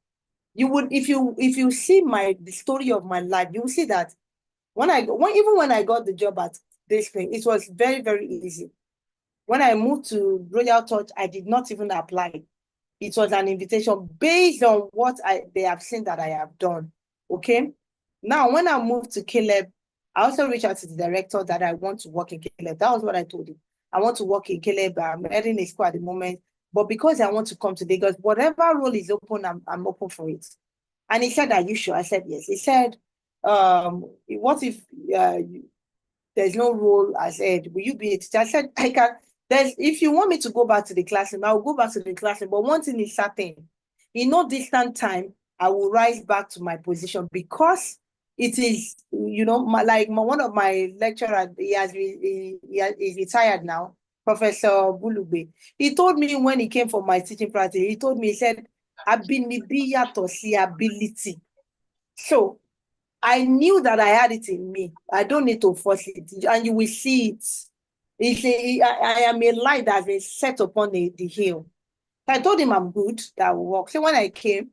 you would, if you see the story of my life, you will see that even when I got the job at this thing, it was very, very easy. When I moved to Royal Touch, I did not even apply. It was an invitation based on what they have seen that I have done. Okay. Now, when I moved to Caleb, I also reached out to the director that I want to work in Caleb. That was what I told him. I want to work in Caleb. I'm heading a school at the moment. But because I want to come to Lagos, whatever role is open, I'm open for it. And he said, are you sure? I said, yes. He said, what if there's no role as head? Will you be a teacher? I said, I can. If you want me to go back to the classroom, I will go back to the classroom. But one thing is certain, in no distant time, I will rise back to my position because it is, one of my lecturers, he's retired now, Professor Bulugbe. He told me when he came for my teaching practice, he said, ability. So I knew that I had it in me. I don't need to force it. And you will see it. I am a light that has been set upon the hill. I told him I'm good, that will work. So when I came,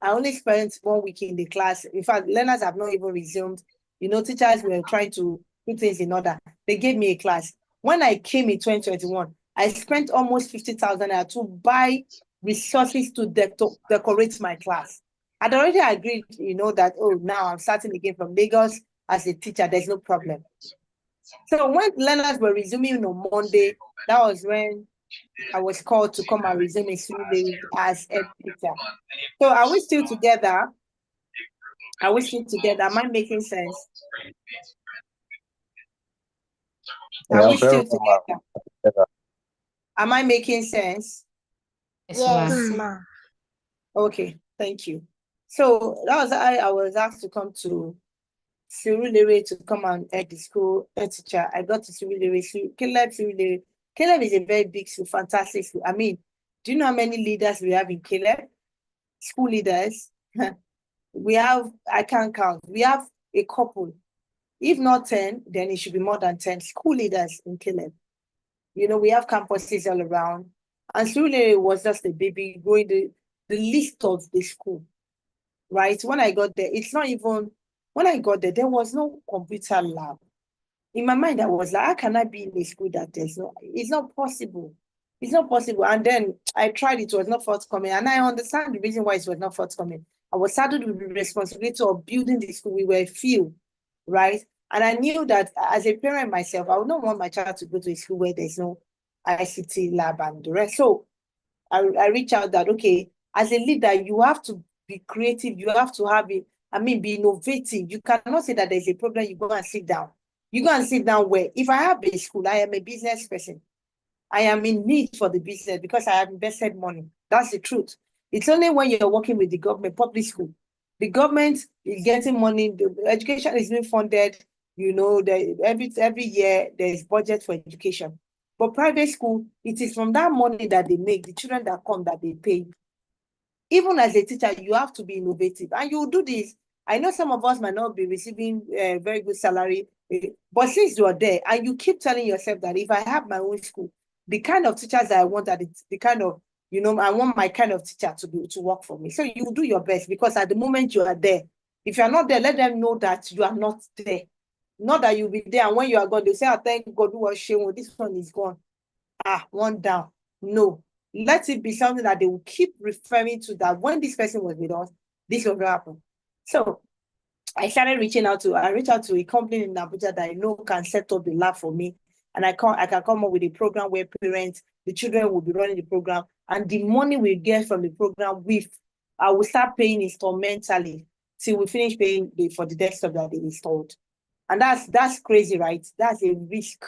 I only spent 1 week in the class. In fact, learners have not even resumed. Teachers were trying to put things in order. They gave me a class. When I came in 2021, I spent almost 50,000 to buy resources to decorate my class. I'd already agreed, that, now I'm starting again from Lagos as a teacher. There's no problem. So when learners were resuming on Monday, that was when I was called to come and resume in Surulere as head teacher. So are we still together? Am I making sense? Are we still together? Am I making sense? Yes, ma'am. Okay, thank you. So that was I was asked to come to Surulere to come and head the school, head teacher. I got to Surulere. Surulere. Caleb is a very big school, fantastic school. I mean, do you know how many leaders we have in Caleb? School leaders. I can't count. We have a couple. If not 10, then it should be more than 10 school leaders in Caleb. We have campuses all around. And Surulere was just a baby growing the list of the school, right? When I got there, there was no computer lab. In my mind, I was like, how can I be in a school that it's not possible. It's not possible. And then I tried, it was not forthcoming. And I understand the reason why it was not forthcoming. I was saddled with the responsibility of building the school. We were few, right? And I knew that as a parent myself, I would not want my child to go to a school where there's no ICT lab and the rest. So I reached out that, okay, as a leader, you have to be creative. You have to be innovative. You cannot say that there's a problem, you go and sit down. You go and sit down where, if I have a school, I am a business person. I am in need for the business because I have invested money. That's the truth. It's only when you're working with the government, public school. The government is getting money, the education is being funded, every year there's budget for education. But private school, it is from that money that they make, the children that come, that they pay. Even as a teacher, you have to be innovative, and you do this. I know some of us might not be receiving a very good salary, but since you are there and you keep telling yourself that if I have my own school, the kind of teachers that I want, that it's the kind of, I want my kind of teacher to work for me. So you do your best, because at the moment you are there, if you are not there, let them know that you are not there. Not that you'll be there and when you are gone, they'll say, oh, thank God, who was shame, this one is gone. One down. No. Let it be something that they will keep referring to, that when this person was with us, this will happen. So I reached out to a company in Abuja that I know can set up the lab for me. And I can come up with a program where the children will be running the program, and the money we get from the program, I will start paying instrumentally till we finish paying for the desktop that they installed. And that's crazy, right? That's a risk.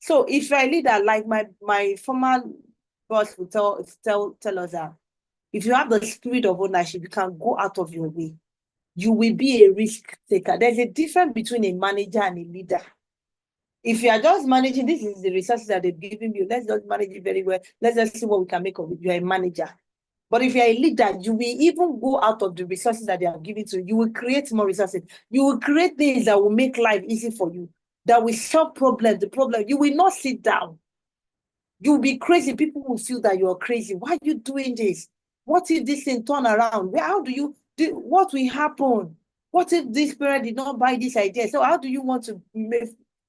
So if you're a leader, like my former boss would tell us that if you have the spirit of ownership, you can go out of your way. You will be a risk taker. There's a difference between a manager and a leader. If you are just managing, this is the resources that they've given you, let's just manage it very well. Let's just see what we can make of it. You're a manager. But if you're a leader, you will even go out of the resources that they have given to you. You will create more resources. You will create things that will make life easy for you, that will solve problems. You will not sit down. You will be crazy. People will feel that you're crazy. Why are you doing this? What if this thing turn around? How do you do? What will happen? What if this parent did not buy this idea? So how do you want to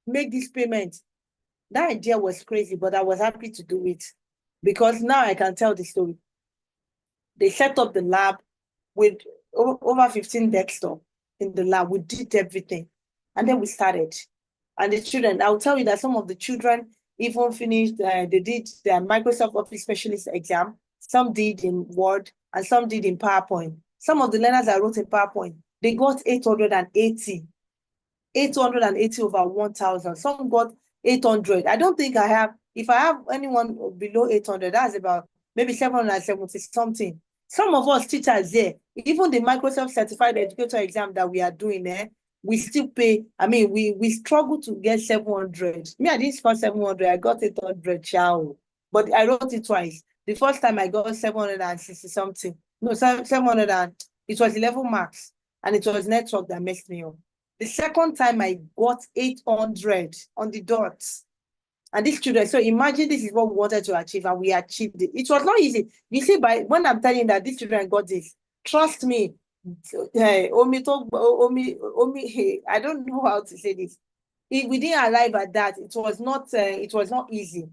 make this payment? That idea was crazy, but I was happy to do it, because now I can tell the story. They set up the lab with over 15 desktop in the lab. We did everything. And then we started. And the children, I'll tell you that some of the children even finished, they did their Microsoft Office Specialist exam. Some did in Word and some did in PowerPoint. Some of the learners I wrote in PowerPoint, they got 880 over 1,000. Some got 800. I don't think if I have anyone below 800, that's about maybe 770 something. Some of us teachers there, even the Microsoft Certified Educator exam that we are doing, we still pay. I mean, we struggle to get 700. Me, I didn't score 700. I got 800, chow. But I wrote it twice. The first time I got 760 something. No, 700, and it was 11 marks. And it was network that messed me up. The second time I got 800 on the dots. And these children, so imagine this is what we wanted to achieve, and we achieved it. It was not easy. You see, when I'm telling you that these children got this, trust me, I don't know how to say this. If we didn't arrive at that, it was not easy.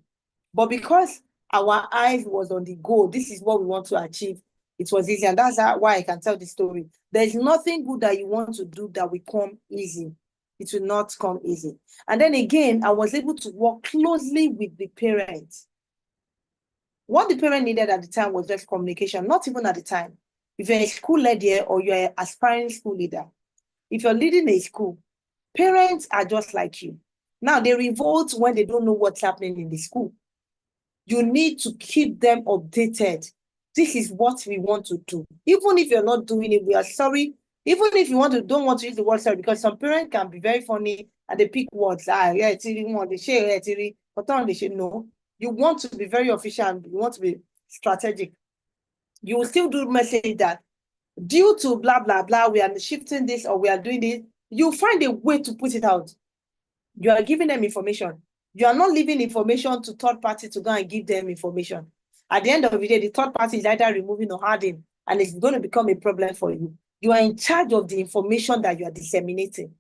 But because our eyes was on the goal, this is what we want to achieve, it was easy. And that's why I can tell the story. There's nothing good that you want to do that will come easy. It will not come easy. And then again, I was able to work closely with the parents. What the parent needed at the time was just communication, not even at the time. If you're a school leader or you're an aspiring school leader, if you're leading a school, parents are just like you. Now, they revolt when they don't know what's happening in the school. You need to keep them updated. This is what we want to do. Even if you're not doing it, we are sorry. Even if you don't want to use the word sorry, because some parents can be very funny and they pick words. No. You want to be very official and you want to be strategic. You will still do message that due to blah, blah, blah, we are shifting this or we are doing this. You find a way to put it out. You are giving them information. You are not leaving information to third party to go and give them information. At the end of the day, the third party is either removing or adding, and it's going to become a problem for you. You are in charge of the information that you are disseminating.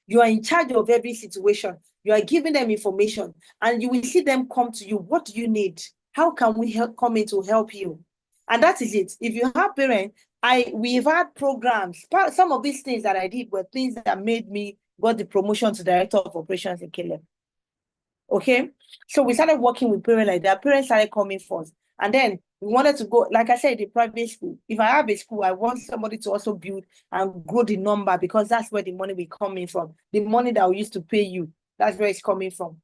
You are in charge of every situation. You are giving them information, and you will see them come to you. What do you need? How can we come in to help you? And that is it. If you have parents, we've had programs. Some of these things that I did were things that made me got the promotion to Director of Operations in Caleb. Okay, so we started working with parents like that. Parents started coming first. And then we wanted to go, like I said, the private school. If I have a school, I want somebody to also build and grow the number, because that's where the money will come in from. The money that we used to pay you, that's where it's coming from.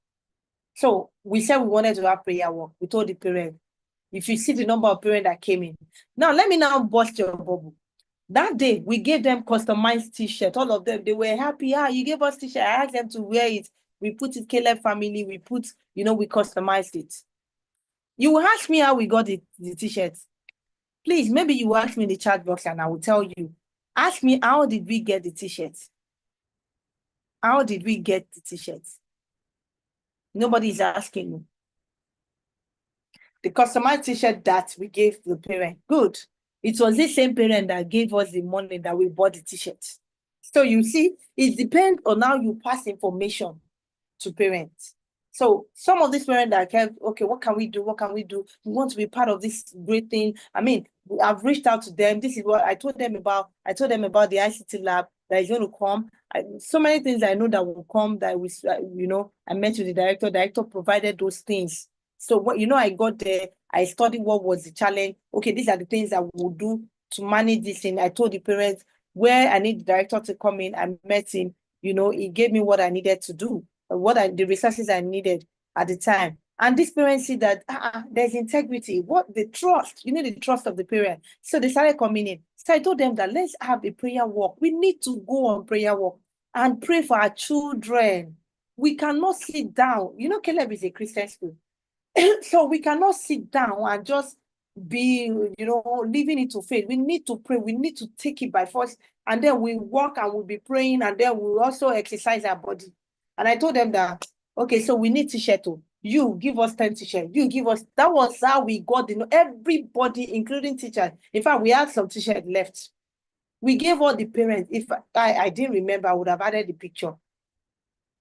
So we said we wanted to have prayer work. We told the parent, if you see the number of parents that came in. Now, let me now bust your bubble. That day, we gave them customized t-shirt. All of them, they were happy. You gave us t-shirt. I asked them to wear it. We put it Caleb family. We put, we customized it. You will ask me how we got the t-shirts. Please, maybe you will ask me in the chat box and I will tell you. Ask me, how did we get the t-shirts? How did we get the t-shirts? Nobody is asking me. The customized t-shirt that we gave the parent, good. It was the same parent that gave us the money that we bought the t-shirt. So you see, it depends on how you pass information to parents. So some of these parents that kept, okay, what can we do? What can we do? We want to be part of this great thing. I mean, I've reached out to them. This is what I told them about. I told them about the ICT lab that is going to come. So many things I know that will come that we, I met with the director. Director provided those things. So what, I got there, I studied what was the challenge. Okay, these are the things I will do to manage this thing. I told the parents where I need the director to come in. I met him, he gave me what I needed to do, the resources I needed at the time. And these parents see that there's integrity, the trust, you need the trust of the parent. So they started coming in. So I told them that let's have a prayer walk. We need to go on prayer walk and pray for our children. We cannot sit down. Caleb is a Christian school. So we cannot sit down and just be, leaving it to faith. We need to pray. We need to take it by force. And then we walk and we'll be praying. And then we'll also exercise our body. And I told them that, okay, so we need t-shirt too. You give us 10 t-shirts. You give us, that was how we got, everybody, including teachers. In fact, we had some t-shirts left. We gave all the parents. If I didn't remember, I would have added the picture.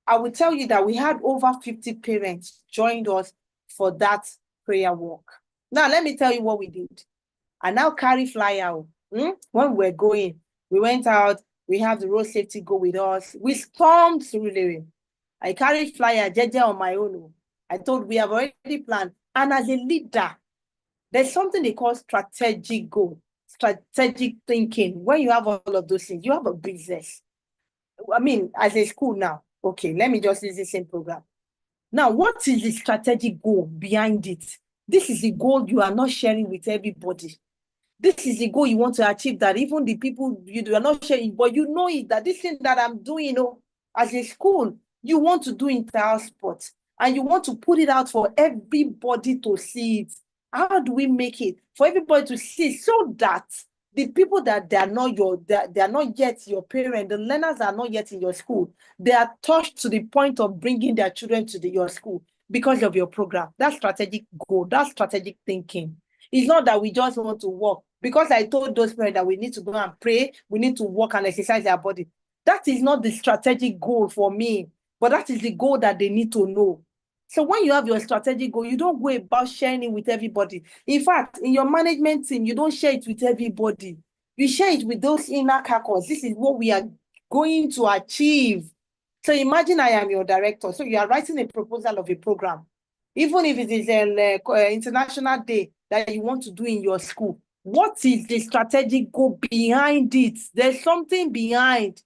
I will tell you that we had over 50 parents joined us for that prayer walk. Now, let me tell you what we did. I now carry flyer. When we were going, we went out, we have the road safety go with us. We stormed Surulere. I carried flyer, JJ on my own. I told we have already planned. And as a leader, there's something they call strategic goal, strategic thinking. When you have all of those things, you have a business. I mean, as a school now, okay, let me just use the same program. Now, what is the strategic goal behind it? This is the goal you are not sharing with everybody. This is the goal you want to achieve that even the people you are not sharing, but you know it, that this thing that I'm doing, as a school, you want to do inter-house sports and you want to put it out for everybody to see it. How do we make it for everybody to see so that the people that they are not yet your parents, the learners are not yet in your school, they are touched to the point of bringing their children to your school because of your program? That's strategic goal. That's strategic thinking. It's not that we just want to work. Because I told those parents that we need to go and pray, we need to work and exercise our body. That is not the strategic goal for me, but that is the goal that they need to know. So when you have your strategic goal, you don't go about sharing it with everybody. In fact, in your management team, you don't share it with everybody. You share it with those inner caucus. This is what we are going to achieve. So imagine I am your director. So you are writing a proposal of a program. Even if it is an international day that you want to do in your school, what is the strategic goal behind it? There's something behind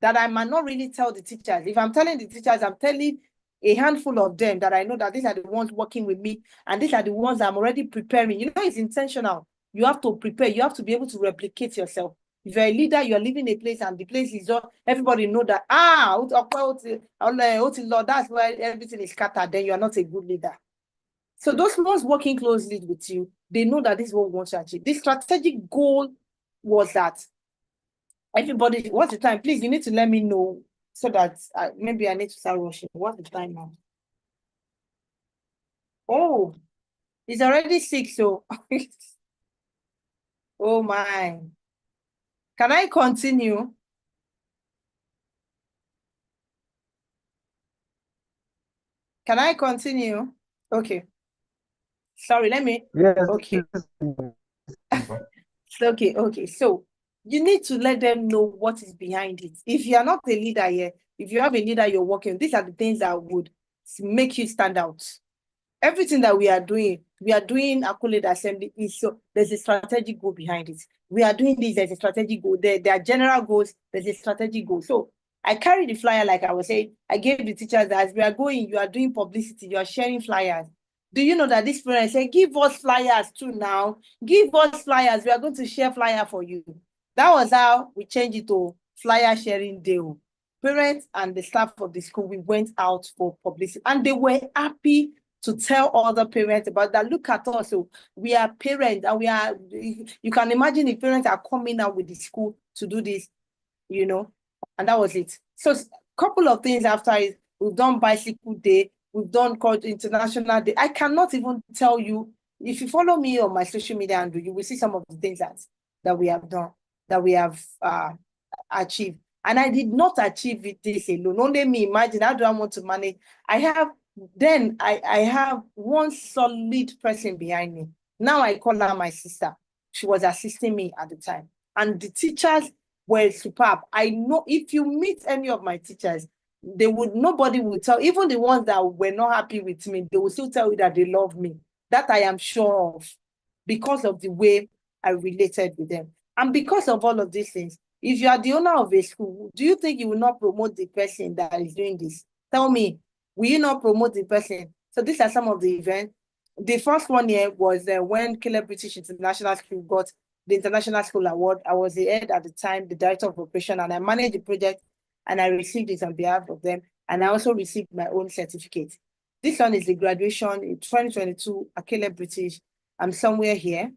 that I might not really tell the teachers. If I'm telling the teachers, I'm telling a handful of them that I know that these are the ones working with me and these are the ones I'm already preparing. It's intentional. You have to prepare. You have to be able to replicate yourself. If you're a leader, you're living a place and the place is all, everybody know that, that's where everything is scattered, then you're not a good leader. So those ones working closely with you, they know that this is what we want to achieve. The strategic goal was that everybody, what's the time? Please, you need to let me know so that maybe I need to start rushing. What's the time now? Oh, it's already 6, so. Oh my. Can I continue? Can I continue? Okay. Sorry, let me. Yes. Okay. Okay. So you need to let them know what is behind it. If you are not a leader here, if you have a leader you're working, these are the things that would make you stand out. Everything that we are doing accolade assembly is so there's a strategic goal behind it. We are doing this, there's a strategic goal. There are general goals, there's a strategic goal. So I carried the flyer, like I was saying, I gave the teachers that as we are going, you are doing publicity, you are sharing flyers. Do you know that this parent said, give us flyers too now? Give us flyers. We are going to share flyer for you. That was how we changed it to flyer sharing day. Parents and the staff of the school, we went out for publicity, and they were happy to tell other parents about that. Look at us. So we are parents, and we are, you can imagine if parents are coming out with the school to do this, you know, and that was it. So a couple of things after it, we've done bicycle day, we've done called international day. I cannot even tell you. If you follow me on my social media, Andrew, you will see some of the things that we have done, that we have achieved. And I did not achieve it this alone. Only me. Imagine, how do I want to manage? I have one solid person behind me. Now I call her my sister. She was assisting me at the time. And the teachers were superb. I know if you meet any of my teachers, nobody will tell, even the ones that were not happy with me, they will still tell you that they love me. That I am sure of, because of the way I related with them. And because of all of these things, if you are the owner of a school, do you think you will not promote the person that is doing this? Tell me, will you not promote the person? So these are some of the events. The first one here was when Caleb British International School got the International School Award. I was the head at the time, the director of operation, and I managed the project, and I received it on behalf of them. And I also received my own certificate. This one is the graduation in 2022 at Caleb British. I'm somewhere here.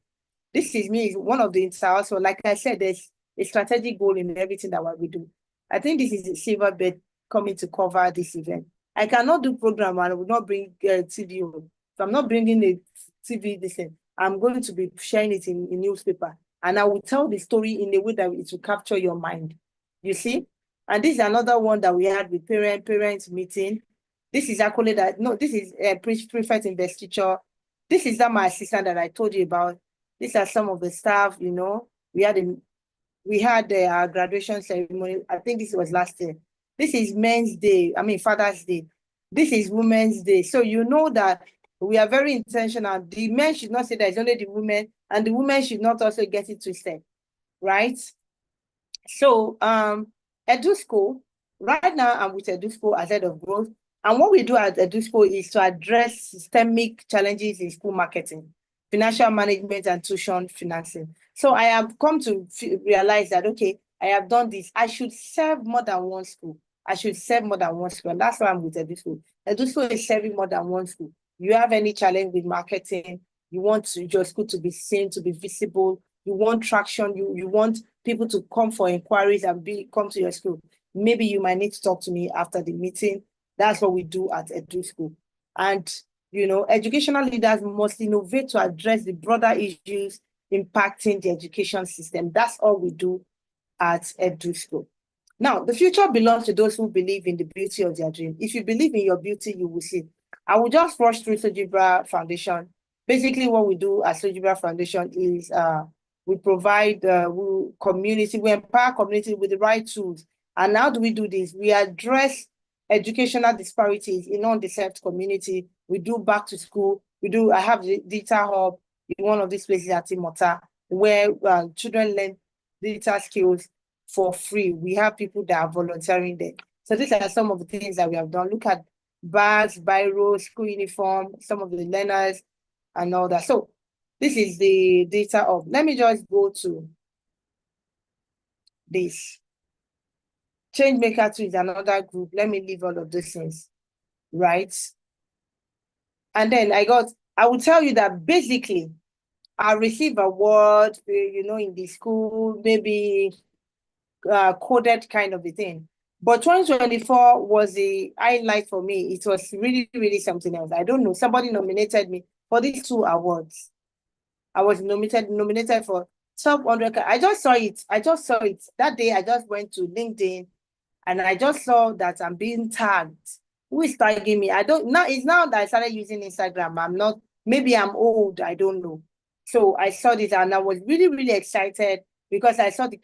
This is me, one of the entire. So like I said, there's a strategic goal in everything that what we do. I think this is a silver bed coming to cover this event. I cannot do program and I will not bring TV. So I'm not bringing the TV this thing. I'm going to be sharing it in newspaper. And I will tell the story in a way that it will capture your mind. You see? And this is another one that we had with parents meeting. This is actually this is a prefect investiture. This is my assistant that I told you about. These are some of the staff, you know. We had our graduation ceremony. I think this was last year. This is Men's Day. Father's Day. This is Women's Day. So you know that we are very intentional. The men should not say that it's only the women, and the women should not also get it twisted, right? So EduSchool, right now I'm with EduSchool as head of growth. And what we do at EduSchool is to address systemic challenges in school marketing, financial management, and tuition financing. So I have come to realize that, okay, I have done this. I should serve more than one school. And that's why I'm with EduSchool. EduSchool is serving more than one school. You have any challenge with marketing, you want your school to be seen, to be visible, you want traction, you want people to come for inquiries and come to your school. Maybe you might need to talk to me after the meeting. That's what we do at EduSchool. And, you know, educational leaders must innovate to address the broader issues impacting the education system. That's all we do at EduSchool. Now, the future belongs to those who believe in the beauty of their dream. If you believe in your beauty, you will see. I will just rush through Sogebra Foundation. Basically, what we do at Sogebra Foundation is we provide community, we empower community with the right tools. And how do we do this? We address educational disparities in undeserved community. We do back to school. I have the digital hub in one of these places at Imota, where children learn digital skills for free. We have people that are volunteering there. So these are some of the things that we have done. Look at bags, biros, school uniform, some of the learners and all that. So this is the data of, let me just go to this. Changemaker 2 is another group. Let me leave all of these things, right? And then I will tell you that basically I received award, you know, in the school, maybe coded kind of a thing. But 2024 was a highlight for me. It was really, really something else. I don't know. Somebody nominated me for these 2 awards. I was nominated for top 100. I just saw it. That day, I just went to LinkedIn and I just saw that I'm being tagged. Who is tagging me? I don't know. It's now that I started using Instagram. Maybe I'm old. I don't know. So I saw this and I was really, really excited because I saw the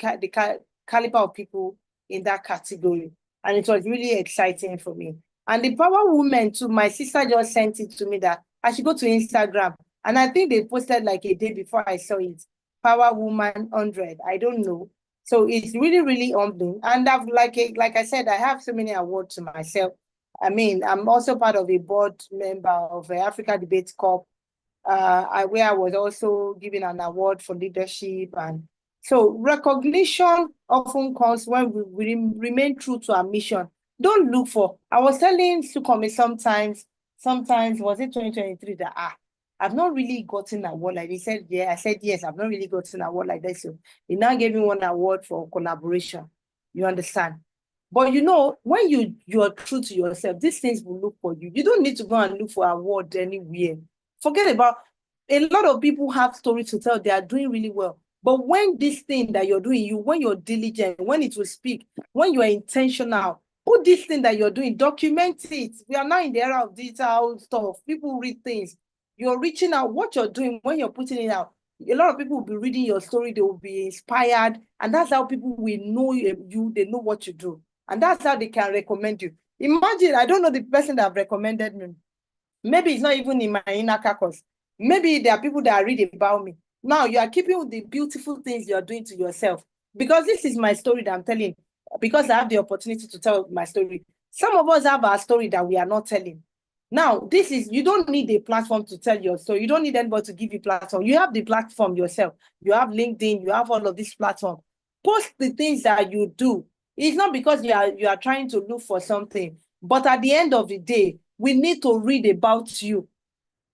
caliber of people in that category. And it was really exciting for me. And the Power Woman too, my sister just sent it to me that I should go to Instagram. And I think they posted like a day before I saw it. Power Woman 100. I don't know. So it's really, really humbling. And I've like I said, I have so many awards to myself. I mean, I'm also part of a board member of the Africa Debate Cup, where I was also given an award for leadership. And so recognition often comes when we remain true to our mission. Don't look for, I was telling Sukome sometimes, was it 2023 that I've not really gotten an award like this. He said, yeah. I said, yes, I've not really gotten an award like this. So he now gave me one award for collaboration. You understand? But you know, when you are true to yourself, these things will look for you. You don't need to go and look for award anywhere. Forget about, a lot of people have stories to tell. They are doing really well. But when this thing that you're doing, when you're diligent, when it will speak, when you are intentional, put this thing that you're doing, document it. We are now in the era of digital stuff. People read things. You're reaching out. What you're doing when you're putting it out, a lot of people will be reading your story. They will be inspired. And that's how people will know you. They know what you do. And that's how they can recommend you. Imagine, I don't know the person that have recommended me. Maybe it's not even in my inner caucus. Maybe there are people that read about me. Now you are keeping the beautiful things you're doing to yourself. Because this is my story that I'm telling. Because I have the opportunity to tell my story. Some of us have our story that we are not telling. Now, you don't need a platform to tell your story. You don't need anybody to give you platform. You have the platform yourself. You have LinkedIn. You have all of these platforms. Post the things that you do. It's not because you are trying to look for something. But at the end of the day, we need to read about you.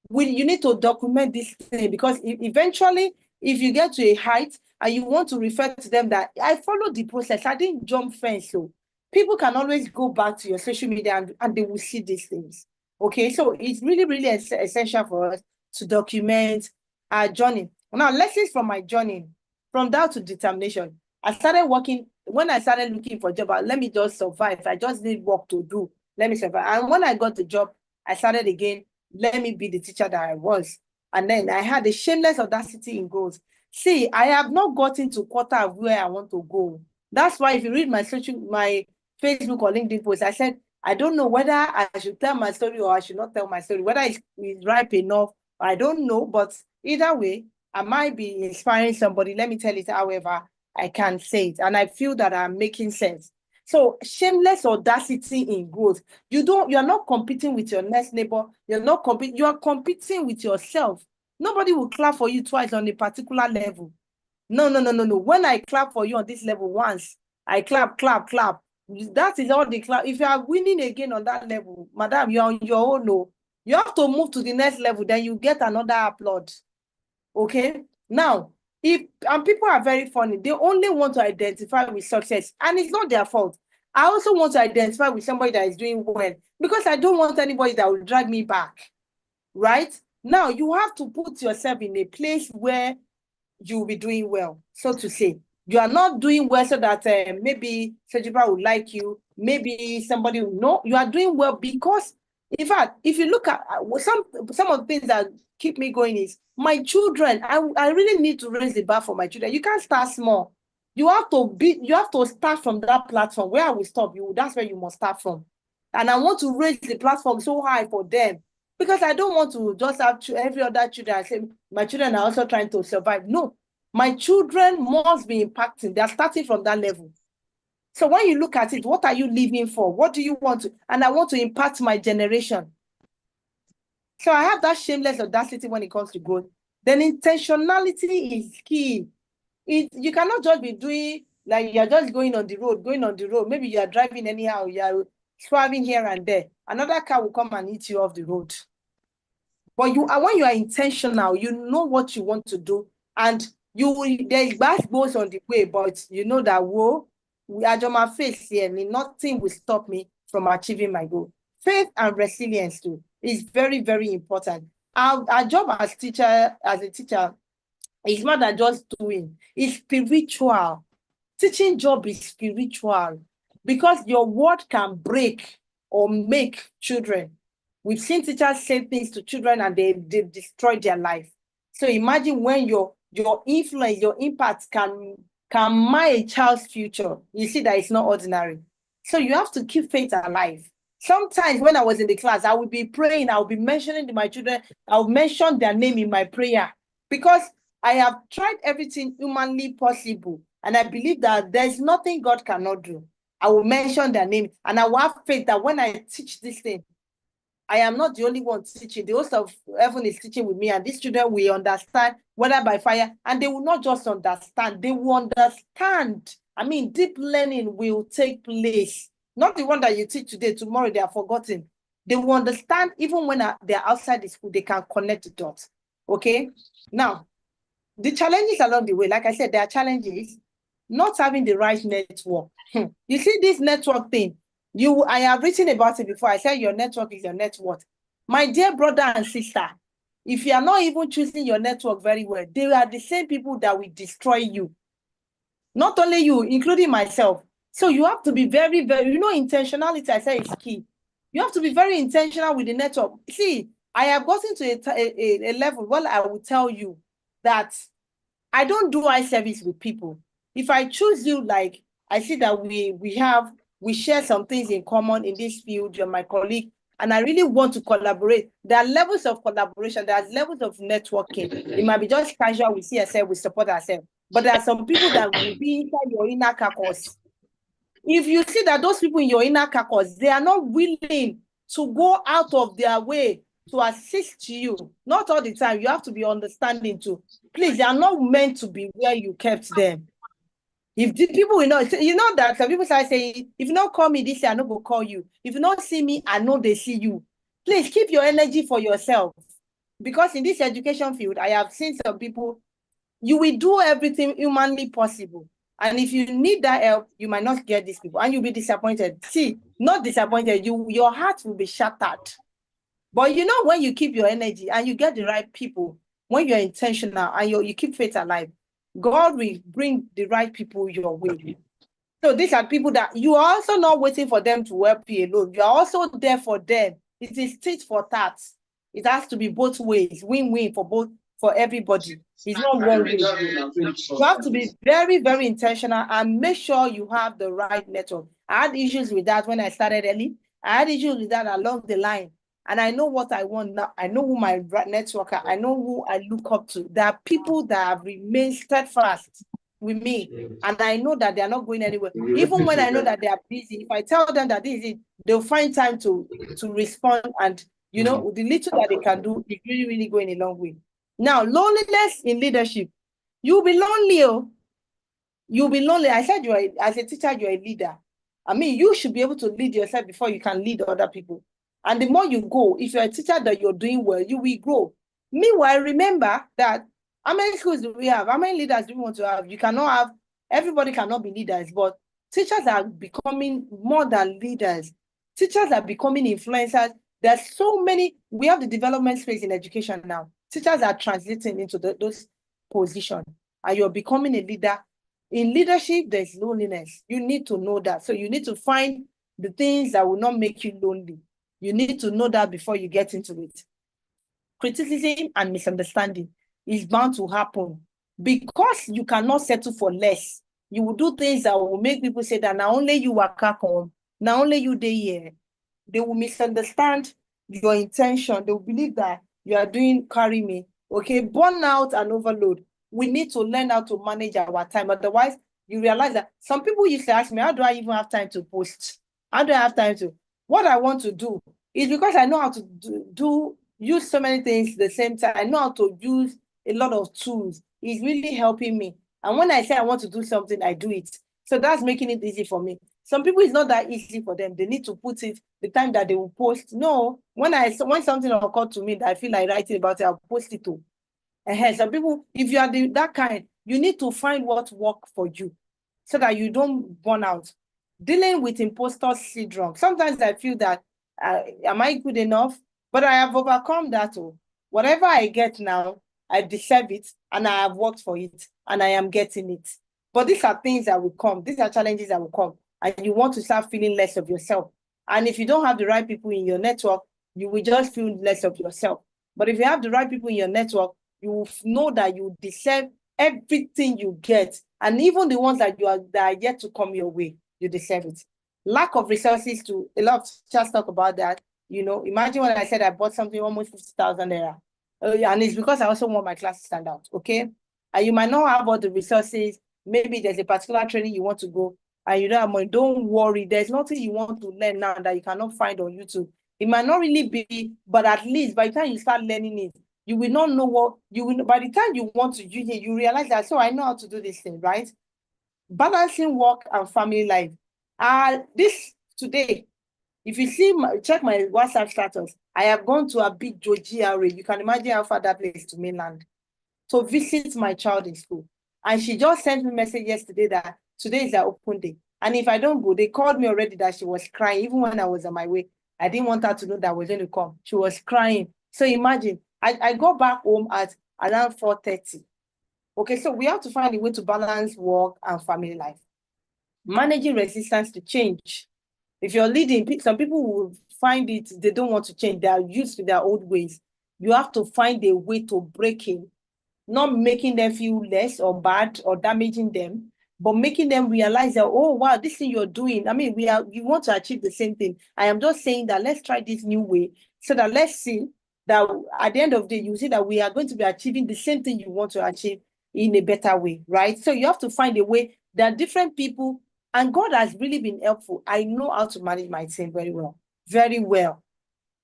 You need to document this thing, because eventually, if you get to a height and you want to refer to them that I followed the process, I didn't jump fence. So people can always go back to your social media and they will see these things. Okay, so it's really, really essential for us to document our journey. Now, lessons from my journey, from doubt to determination. I started working, when I started looking for a job, let me just survive. I just need work to do. Let me survive. And when I got the job, I started again. Let me be the teacher that I was. And then I had a shameless audacity in goals. See, I have not gotten to quarter of where I want to go. That's why if you read my Facebook or LinkedIn post, I said, I don't know whether I should tell my story or I should not tell my story, whether it's ripe enough, I don't know. But either way, I might be inspiring somebody. Let me tell it however I can say it. And I feel that I'm making sense. So shameless audacity in growth. You are not competing with your next neighbor. You are competing with yourself. Nobody will clap for you twice on a particular level. No. When I clap for you on this level once, I clap. That is all the clap. If you are winning again on that level, madam, you're on your own. No. You have to move to the next level, then you get another applaud. Okay? Now, and people are very funny. They only want to identify with success, and it's not their fault. I also want to identify with somebody that is doing well, because I don't want anybody that will drag me back. Right? Now, you have to put yourself in a place where you will be doing well, so to say. You are not doing well so that maybe Sogebra will like you, maybe somebody will know. You are doing well because, in fact, if you look at some of the things that keep me going is my children. I really need to raise the bar for my children. You can't start small. You have to start from that platform where I will stop you. That's where you must start from. And I want to raise the platform so high for them, because I don't want to just have every other children. I say my children are also trying to survive. No, my children must be impacting. They're starting from that level. So when you look at it, what are you living for? What do you want to? And I want to impact my generation. So I have that shameless audacity when it comes to growth. Then intentionality is key. You cannot just be doing like you're just going on the road. Maybe you are driving anyhow, you are swerving here and there. Another car will come and hit you off the road. But when you are intentional, you know what you want to do, and there's bad goals on the way, but you know that we are on my face here, and nothing will stop me from achieving my goal. Faith and resilience too is very, very important. Our job as a teacher, is more than just doing. It's spiritual. Teaching job is spiritual, because your word can break or make children. We've seen teachers say things to children and they destroy their life. So imagine when your influence, your impact can mar a child's future. You see that it's not ordinary. So you have to keep faith alive. Sometimes when I was in the class, I would be praying, I would be mentioning my children, I would mention their name in my prayer, because I have tried everything humanly possible And I believe that there's nothing God cannot do. I will mention their name, and I will have faith that when I teach this thing, I am not the only one teaching. The host of heaven is teaching with me, and these children will understand, whether by fire, and they will not just understand, they will understand. I mean, deep learning will take place. Not the one that you teach today, tomorrow they are forgotten. They will understand even when they're outside the school, they can connect the dots. Okay? Now, the challenges along the way, like I said, there are challenges. Not having the right network. You see this network thing, I have written about it before. I said your network is your net worth. My dear brother and sister, if you are not even choosing your network very well, they are the same people that will destroy you. Not only you, including myself. So you have to be very, very, intentionality, I say, is key. You have to be very intentional with the network. See, I have gotten to a level where I will tell you that I don't do eye service with people. If I choose you, like I see that we share some things in common in this field, you're my colleague, and I really want to collaborate. There are levels of collaboration, there are levels of networking. It might be just casual, we see ourselves, we support ourselves. But there are some people that will be inside your inner caucus. If you see that those people in your inner caucus, they are not willing to go out of their way to assist you, not all the time, you have to be understanding too. Please, they are not meant to be where you kept them. If the people will not, that some people start saying, if you don't call me this year, I no go call you. If you don't see me, I know they see you. Please keep your energy for yourself. Because in this education field, I have seen some people, you will do everything humanly possible. And if you need that help, you might not get these people and you'll be disappointed. See, not disappointed, your heart will be shattered. But when you keep your energy and you get the right people, when you're intentional and you keep faith alive, God will bring the right people your way. So these are people that you are also not waiting for them to help you alone. You are also there for them. It is tit for tat. It has to be both ways, win-win for everybody. It's not one way. You have to be very, very intentional and make sure you have the right network. I had issues with that when I started early. I had issues with that along the line. And I know what I want now. I know who my network are. I know who I look up to. There are people that have remained steadfast with me. And I know that they are not going anywhere. Even when I know that they are busy, if I tell them that this is it, they'll find time to respond. And, the little that they can do is really, really going a long way. Now, loneliness in leadership. You'll be lonely. Oh. You'll be lonely. I said as a teacher, you're a leader. I mean, you should be able to lead yourself before you can lead other people. And the more you go, if you're a teacher that you're doing well, you will grow. Meanwhile, remember that how many schools do we have? How many leaders do we want to have? You cannot have, everybody cannot be leaders, but teachers are becoming more than leaders. Teachers are becoming influencers. There's so many, we have the development space in education now. Teachers are transiting into those positions, and you're becoming a leader. In leadership, there's loneliness. You need to know that. So you need to find the things that will not make you lonely. You need to know that before you get into it. Criticism and misunderstanding is bound to happen because you cannot settle for less. You will do things that will make people say that now only you are home, now only you there here. They will misunderstand your intention. They will believe that you are doing carry me. Okay, burnout and overload. We need to learn how to manage our time. Otherwise, you realize that some people used to ask me, how do I even have time to post? How do I have time to? What I want to do is because I know how to use so many things at the same time. I know how to use a lot of tools. It's really helping me. And when I say I want to do something, I do it. So that's making it easy for me. Some people, it's not that easy for them. They need to put it the time that they will post. No, when something occurred to me that I feel like writing about it, I'll post it too. Some people, if you are that kind, you need to find what works for you so that you don't burn out. Dealing with imposter syndrome. Sometimes I feel that, am I good enough? But I have overcome that. Whatever I get now, I deserve it and I have worked for it and I am getting it. But these are things that will come. These are challenges that will come. And you want to start feeling less of yourself. And if you don't have the right people in your network, you will just feel less of yourself. But if you have the right people in your network, you will know that you deserve everything you get. And even the ones that are yet to come your way, you deserve it. Lack of resources to, a lot of teachers talk about that. Imagine when I said I bought something almost 50,000 naira. And it's because I also want my class to stand out, okay? And you might not have all the resources. maybe there's a particular training you want to go and you don't have money, don't worry. There's nothing you want to learn now that you cannot find on YouTube. It might not really be, but at least by the time you start learning it, you will not know what you will. By the time you want to use it, you realize that, so I know how to do this thing, right? Balancing work and family life. This today, if you see check my WhatsApp status, I have gone to a big GRA. You can imagine how far that place to mainland to visit my child in school. And she just sent me a message yesterday that today is her open day. And if I don't go, they called me already that she was crying. Even when I was on my way, I didn't want her to know that I was going to come. She was crying. So imagine, I got back home at around 4:30. Okay, so we have to find a way to balance work and family life. Managing resistance to change. If you're leading, some people will find it, they don't want to change. They are used to their old ways. You have to find a way to break in, not making them feel less or bad or damaging them, but making them realize that, oh, wow, this thing you're doing, I mean, you want to achieve the same thing. I am just saying that let's try this new way so that let's see that at the end of the day, you see that we are going to be achieving the same thing you want to achieve in a better way, right? So you have to find a way that different people, and God has really been helpful. I know how to manage my team very well, very well.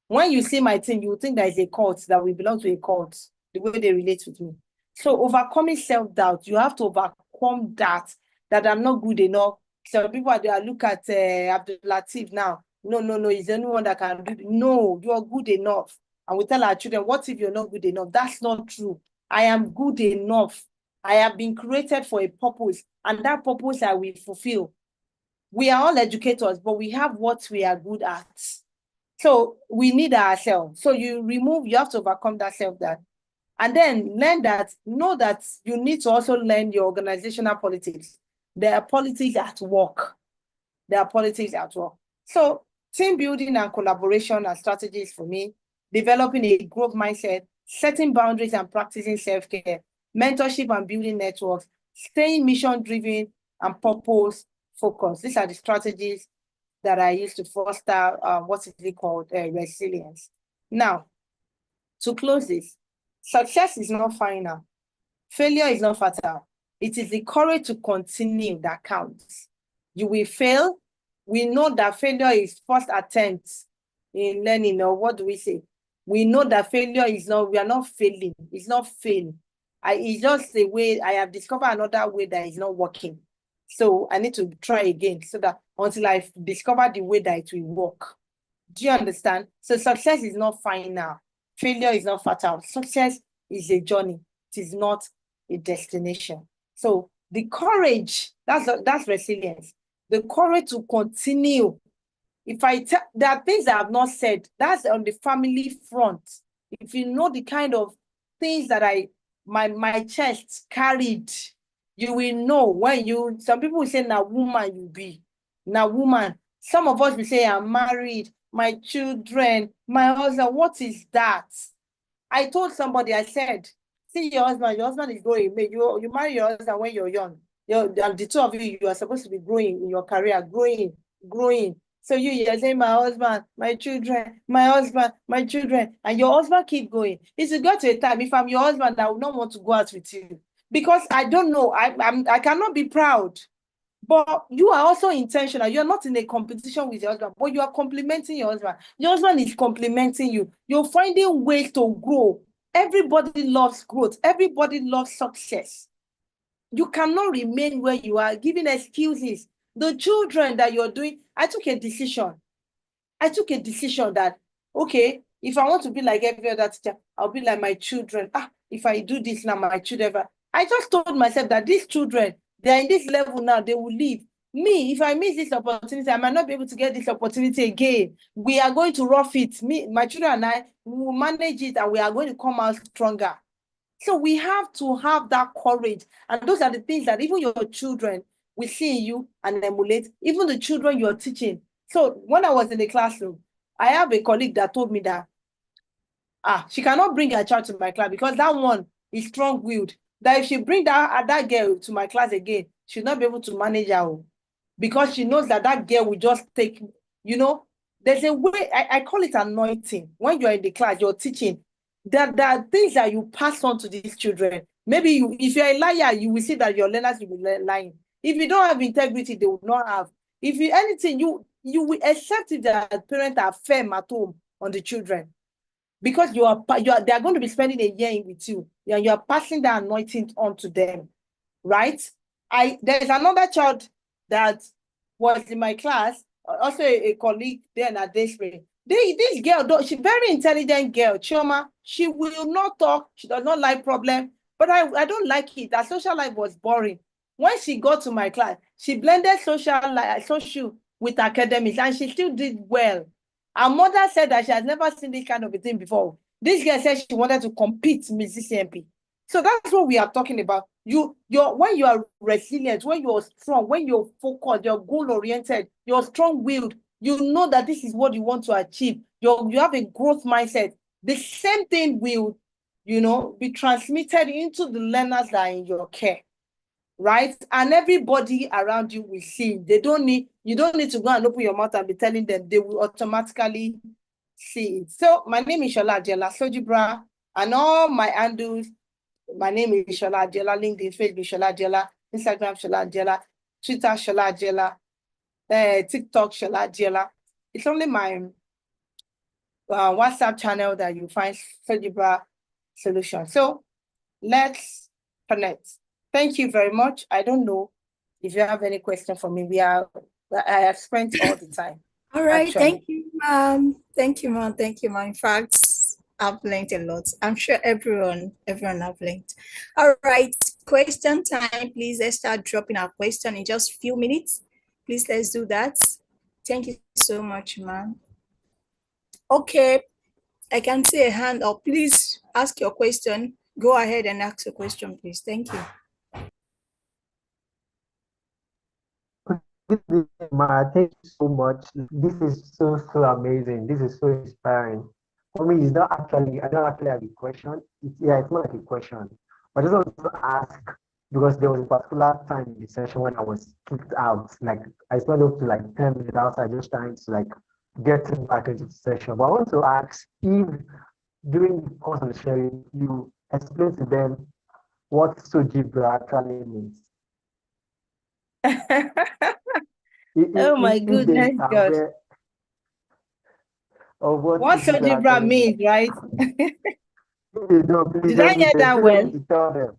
When you see my team, you will think that is a cult, that we belong to a cult, the way they relate with me. So overcoming self-doubt, you have to overcome that I'm not good enough. So people are there, look at Abdul Latif now. No, he's the only one that can do it. No, you are good enough. And we tell our children, what if you're not good enough? That's not true. I am good enough. I have been created for a purpose, and that purpose I will fulfill. We are all educators, but we have what we are good at. So we need ourselves. So you have to overcome that self-doubt. And then know that you need to also learn your organizational politics. There are politics at work. So team building and collaboration are strategies for me, developing a growth mindset, setting boundaries and practicing self-care, mentorship and building networks, staying mission-driven and purpose-focused. These are the strategies that I use to foster what is it called resilience. Now, to close this, success is not final. Failure is not fatal. It is the courage to continue that counts. You will fail. We know that failure is first attempt in learning, or what do we say? We know that failure is not, we are not failing. It's not failing. It's just a way, I have discovered another way that is not working. So I need to try again so that until I discover the way that it will work. Do you understand? So success is not final. Failure is not fatal. Success is a journey. It is not a destination. So the courage, that's resilience. The courage to continue. If there are things that I have not said, that's on the family front. If you know the kind of things that my chest carried, you will know when some people will say, now woman you be, now woman. Some of us will say, I'm married, my children, my husband. What is that? I told somebody, I said, see your husband is growing. You marry your husband when you're young. The two of you are supposed to be growing in your career, growing. So you're saying, my husband, my children, my husband, my children, and your husband keep going. It's got to a time, if I'm your husband, I would not want to go out with you. Because I don't know, I cannot be proud. But you are also intentional. You're not in a competition with your husband, but you are complimenting your husband. Your husband is complimenting you. You're finding ways to grow. Everybody loves growth. Everybody loves success. You cannot remain where you are, giving excuses. The children that you're doing, I took a decision that, okay, if I want to be like every other teacher, I'll be like my children. If I do this now, my children. I just told myself that these children, they're in this level now, they will leave. Me, if I miss this opportunity, I might not be able to get this opportunity again. We are going to rough it. Me, my children and I, we will manage it, and we are going to come out stronger. So we have to have that courage. And those are the things that even your children will see in you and emulate, even the children you're teaching. So when I was in the classroom, I have a colleague that told me that she cannot bring her child to my class because that one is strong-willed. That if she bring that girl to my class again, she'll not be able to manage her, because she knows that girl will just take, there's a way, I call it anointing. When you're in the class, you're teaching, there are things that you pass on to these children. Maybe if you're a liar, you will see that your learners will be lying. If you don't have integrity, they will not have. If you anything, you will accept it that parents are firm at home on the children, because they are going to be spending a year with you, and you are passing the anointing on to them, right? There's another child that was in my class, also a colleague there at this way. This girl, she's very intelligent girl, Chioma. She will not talk. She does not like problem. But I don't like it. Her social life was boring. When she got to my class, she blended social with academics, and she still did well. Her mother said that she has never seen this kind of a thing before. This girl said she wanted to compete Miss CMP. So that's what we are talking about. When you are resilient, when you're strong, when you're focused, you're goal-oriented, you're strong-willed, you know that this is what you want to achieve. You have a growth mindset. The same thing will, be transmitted into the learners that are in your care, right? And everybody around you will see. You don't need to go and open your mouth and be telling them. They will automatically see it. So my name is Sola Adeola, Sogebra, and all my handles. My name is Sola Adeola, LinkedIn, Facebook, Sola Adeola, Instagram, Sola Adeola, Twitter, Sola Adeola, TikTok, Sola Adeola. It's only my WhatsApp channel that you find Sogebra Solution. So let's connect. Thank you very much. I don't know if you have any question for me. I have spent all the time. All right. Actually. Thank you, ma'am. Thank you, ma'am. Thank you, ma'am. In fact, I've learned a lot. I'm sure everyone have learned. All right. Question time. Please, let's start dropping our question in just a few minutes. Please, let's do that. Thank you so much, ma'am. Okay. I can see a hand up. Please ask your question. Go ahead and ask your question, please. Thank you. Ma, thank you so much. This is so amazing. This is so inspiring. For me, I don't actually have a question. It's not like a question. I just want to ask because there was a particular time in the session when I was kicked out. Like I spent up to like 10 minutes outside just trying to like get back into the session. But I want to ask if during the course of the sharing, you explain to them what Sogebra actually means. Oh my goodness, If they are God. aware of What Sogebra means, right? Did I hear that well? Tell them.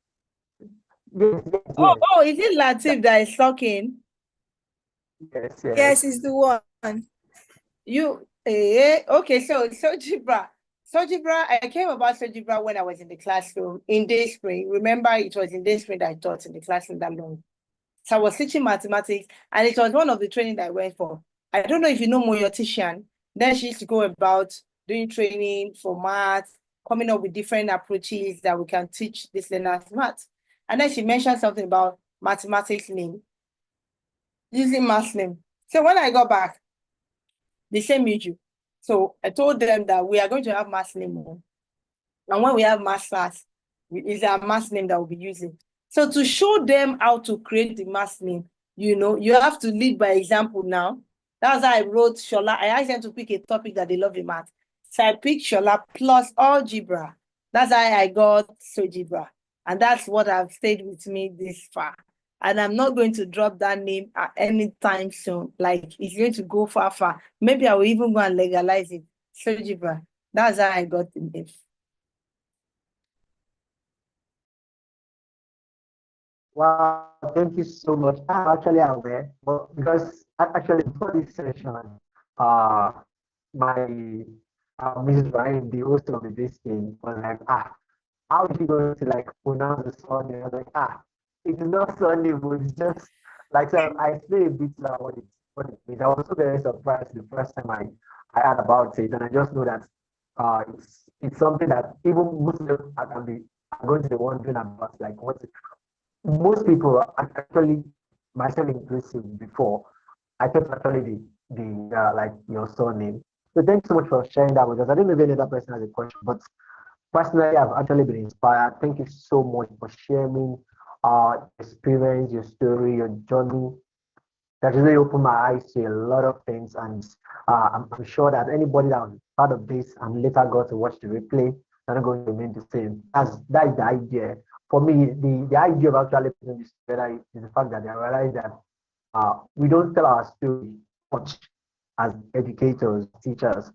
Yes. Oh, is it Latif that is talking? Yes, it's the one. Okay, so Sogebra. I came about Sogebra when I was in the classroom in day spring. Remember, it was in day spring that I taught in the classroom that long. So I was teaching mathematics, and it was one of the training that I went for. I don't know if you know Moyotician. Then she used to go about doing training for math, coming up with different approaches that we can teach this learners math. And then she mentioned something about mathematics name, using math name. So when I got back, the same issue. So I told them that we are going to have math name. And when we have math class, it's our math name that we'll be using. So to show them how to create the math name, you have to lead by example now. That's how I wrote Sola. I asked them to pick a topic that they love in math. So I picked Sola plus algebra. That's how I got Sogebra. And that's what I've stayed with me this far. And I'm not going to drop that name at any time soon. Like, it's going to go far. Maybe I will even go and legalize it. Sogebra. That's how I got the name. Wow, thank you so much. I'm actually aware, but because actually before this session, uh, my Mrs. Ryan, the host of this thing, was like, how is she going to like pronounce the surname? I was like, it's not surname, but it's just like so I explained a bit what it means. I was also very surprised the first time I heard about it, and I just know that it's something that even Muslims are going to be wondering about, like what most people are actually, myself inclusive, before I thought actually the like your surname. So thanks so much for sharing that with us. I don't know if any other person has a question, but personally, I've actually been inspired. Thank you so much for sharing experience, your story, your journey. That really opened my eyes to a lot of things, and I'm sure that anybody that was part of this and later got to watch the replay, they're not going to remain the same. That is the idea for me, the idea of actually putting this together is the fact that I realize that we don't tell our story much as educators, teachers.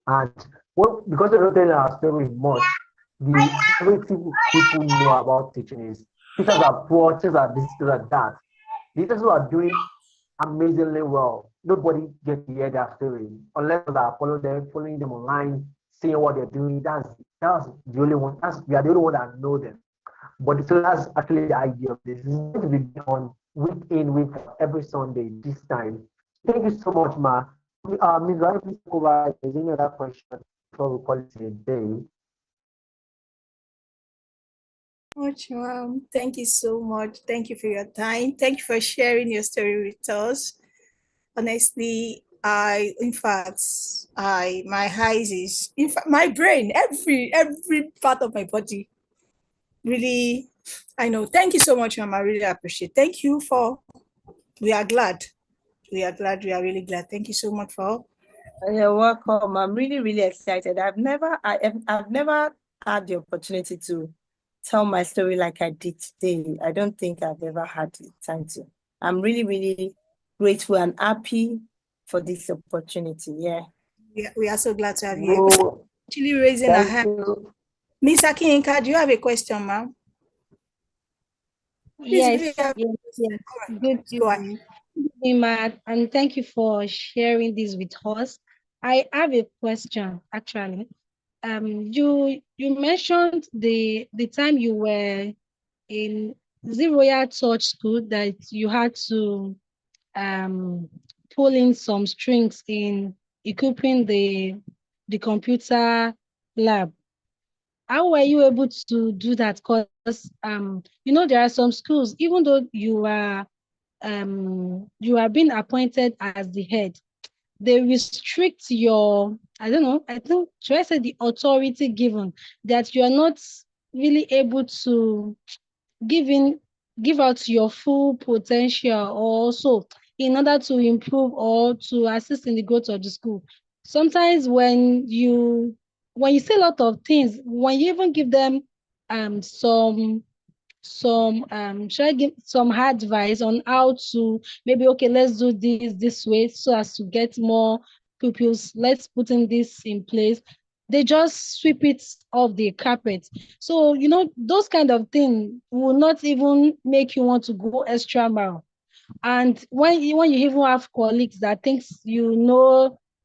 And well, because we don't tell our story much, the everything people know about teaching is teachers are poor, teachers are this, teachers are that. The teachers who are doing amazingly well, nobody gets to hear their story unless they are following them online, seeing what they're doing. That's the only one. That's we are the only one that know them. But so that's actually the idea of this. It's going to be on week in, week out, every Sunday this time. Thank you so much, Ma. Ms. Ryan, please take over. Is there any other question before we call it a day? Much, ma'am. Thank you so much. Thank you for your time. Thank you for sharing your story with us. Honestly, in fact, my eyes is, in fact, my brain, every part of my body, really, I know. Thank you so much, ma'am. I really appreciate. Thank you for. We are glad. We are glad. We are really glad. Thank you so much for. You're welcome. I'm really, really excited. I've never had the opportunity to tell my story like I did today. I don't think I've ever had the time to. I'm really, really grateful and happy for this opportunity. Yeah. We are so glad to have you. No, Actually raising a thank hand. you. Miss Akinka, do you have a question, ma'am? Please, Yes, do you have yes, yes. Good Go ahead. evening, Matt, and thank you for sharing this with us. I have a question, actually. You mentioned the time you were in the Royal Touch School that you had to pull in some strings in equipping the computer lab. How were you able to do that? Because there are some schools, even though you are being appointed as the head, they restrict your, I don't know, I think, should I say the authority given, that you are not really able to give in give out your full potential also in order to improve or to assist in the growth of the school. Sometimes when you say a lot of things, when you even give them should I give some advice on how to, maybe, okay, let's do this way so as to get more pupils, let's put in this in place, they just sweep it off the carpet. So those kind of things will not even make you want to go extra mile. And when you even have colleagues that thinks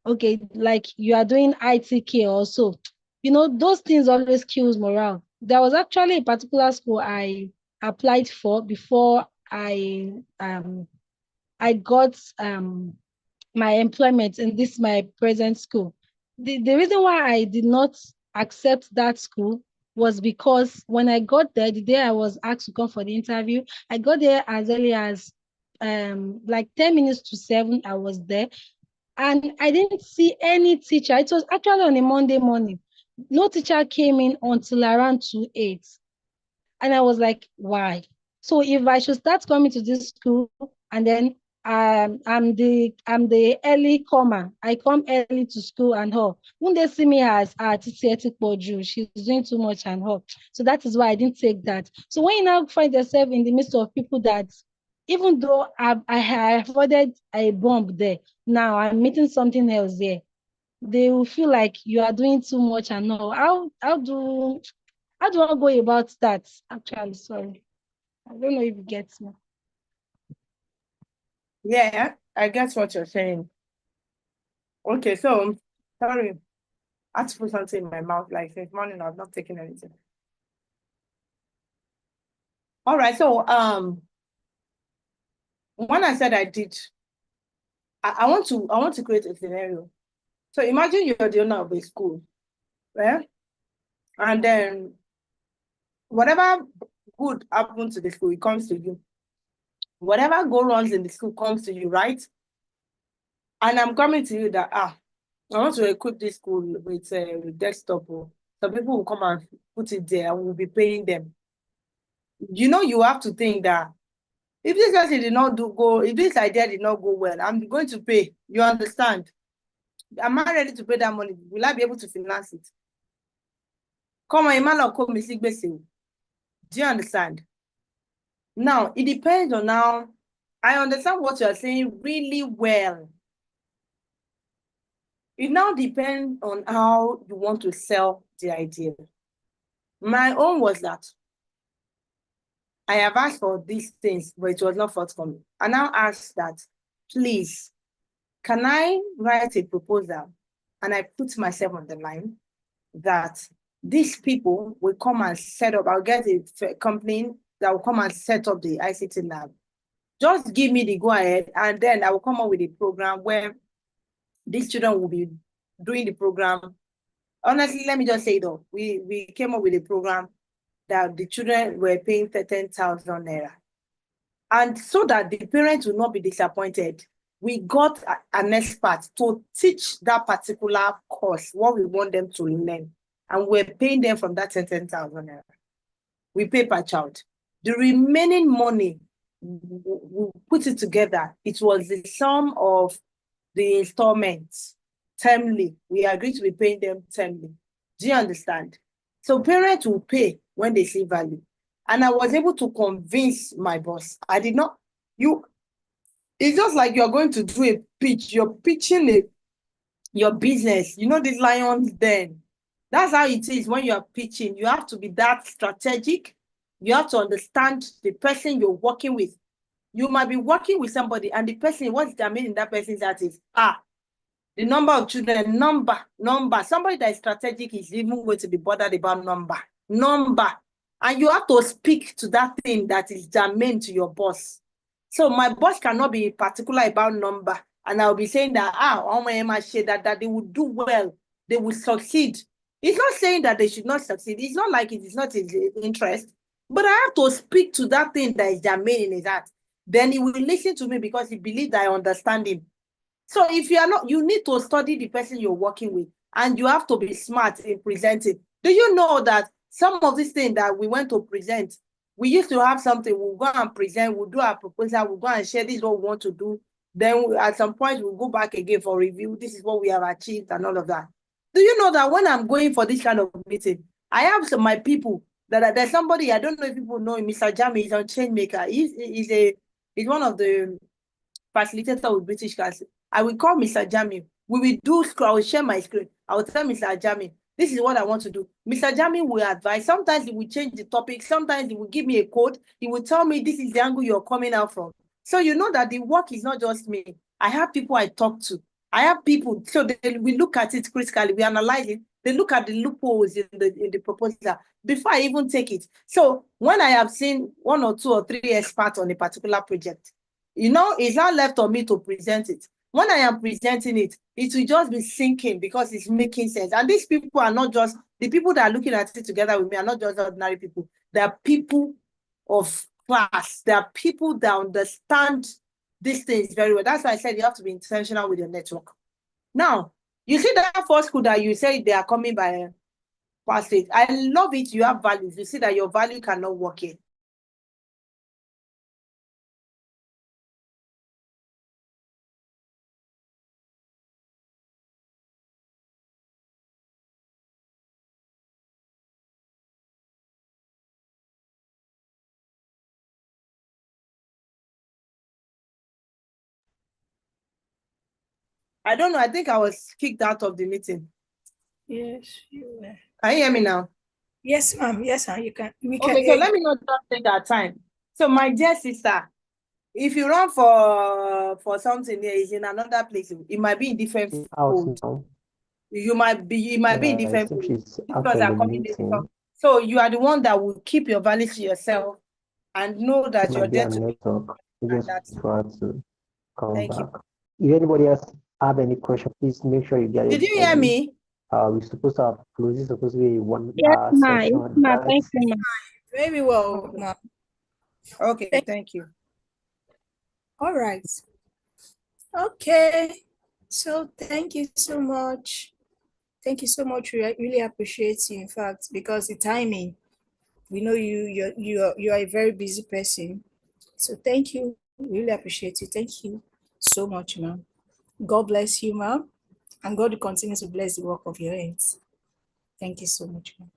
okay, like you are doing ITK also, those things always kills morale. There was actually a particular school I applied for before I got my employment in this my present school. The reason why I did not accept that school was because when I got there, the day I was asked to come for the interview, I got there as early as like 10 minutes to 7. I was there and I didn't see any teacher. It was actually on a Monday morning. No teacher came in until around 2:08. And I was like, why? So if I should start coming to this school and then I'm the early comer, I come early to school and all, when they see me as she's doing too much and all. So that is why I didn't take that. So when you now find yourself in the midst of people that, even though I avoided a bomb there, now I'm meeting something else there, they will feel like you are doing too much and all. How do I go about that? Actually, sorry. I don't know if you get me. Yeah, I guess what you're saying. Okay, so sorry. I had to put something in my mouth. Like since morning, I've not taken anything. All right, so when I said I did, I want to create a scenario. So imagine you're the owner of a school, right? And then whatever good happens to the school, it comes to you. Whatever go wrongs in the school comes to you, right? And I'm coming to you that I want to equip this school with desktop. Some people will come and put it there and we'll be paying them. You have to think that if this person did not if this idea did not go well, I'm going to pay. You understand? Am I ready to pay that money? Will I be able to finance it? Come on, Emmanuel, come, Miss Igbese. Do you understand? Now, it depends on how, I understand what you're saying really well. It now depends on how you want to sell the idea. My own was that I have asked for these things, but it was not forthcoming. I now asked that, please, can I write a proposal? And I put myself on the line that these people will come and set up, I'll get a company that will come and set up the ICT lab. Just give me the go ahead, and then I will come up with a program where these children will be doing the program. Honestly, let me just say though, we came up with a program that the children were paying 13,000 naira. And so that the parents will not be disappointed, we got an expert to teach that particular course, what we want them to learn. And we're paying them from that 10,000 naira. We pay per child. The remaining money, we put it together. It was the sum of the installments, termly. We agreed to be paying them termly. Do you understand? So parents will pay when they see value. And I was able to convince my boss. I did not, it's just like you're going to do a pitch. You're pitching your business. You know, these lions then. That's how it is when you're pitching. You have to be that strategic. You have to understand the person you're working with. You might be working with somebody and the person, what's the meaning that person's at is, the number of children, number. Somebody that is strategic is even going to be bothered about number. And you have to speak to that thing that is germane to your boss. So my boss cannot be particular about number. And I'll be saying that, that they will do well, they will succeed. It's not saying that they should not succeed. It's not like it is not his interest. But I have to speak to that thing that is germane in his heart. Then he will listen to me because he believes I understand him. So if you are not, you need to study the person you're working with, and you have to be smart in presenting. Do you know that some of these things that we went to present, we used to have something, we'll go and present, we'll do our proposal, we'll go and share, this is what we want to do. Then at some point, we'll go back again for review. This is what we have achieved and all of that. Do you know that when I'm going for this kind of meeting, I have some my people that there's somebody, I don't know if people know him, Mr. Jami, he's on Chainmaker. He's one of the facilitator with British Council. I will call Mr. Jami. We will do, I will share my screen. I will tell Mr. Jami, this is what I want to do. Mr. Jami will advise. Sometimes he will change the topic. Sometimes he will give me a code. He will tell me this is the angle you're coming out from. So you know that the work is not just me. I have people I talk to. I have people, so we look at it critically, we analyze it. They look at the loopholes in the proposal before I even take it. So when I have seen 1 or 2 or 3 experts on a particular project, you know, it's not left on me to present it. When I am presenting it, it will just be sinking because it's making sense. And these people are not just, the people that are looking at it together with me are not just ordinary people. They are people of class. They are people that understand these things very well. That's why I said you have to be intentional with your network. Now, you see that first school that you say they are coming by past state. I love it. You have values. You see that your value cannot work here. I don't know. I think I was kicked out of the meeting. Yes, you were. Can you hear me now? Yes, ma'am. Yes, ma'am. You can. We can. Okay, so let me not just take our time. So, my dear sister, if you run for something here, is in another place. It might be in different fold. You might be in different fold. Because are coming different. So you are the one that will keep your values to yourself and know that you're there to network. Just try to come Thank back. you. If anybody else have any question, please make sure you get it. Did you hear me? We're supposed to have closed. This is supposed to be one Yes, ma. session. Yes, ma. Thank you, ma. Very well, ma'am. Okay, thank you. All right. Okay. So thank you so much. Thank you so much. We really appreciate you, in fact, because the timing, we know you are a very busy person. So thank you. Really appreciate you. Thank you so much, ma'am. God bless you, ma'am. And God will continue to bless the work of your hands. Thank you so much, ma'am.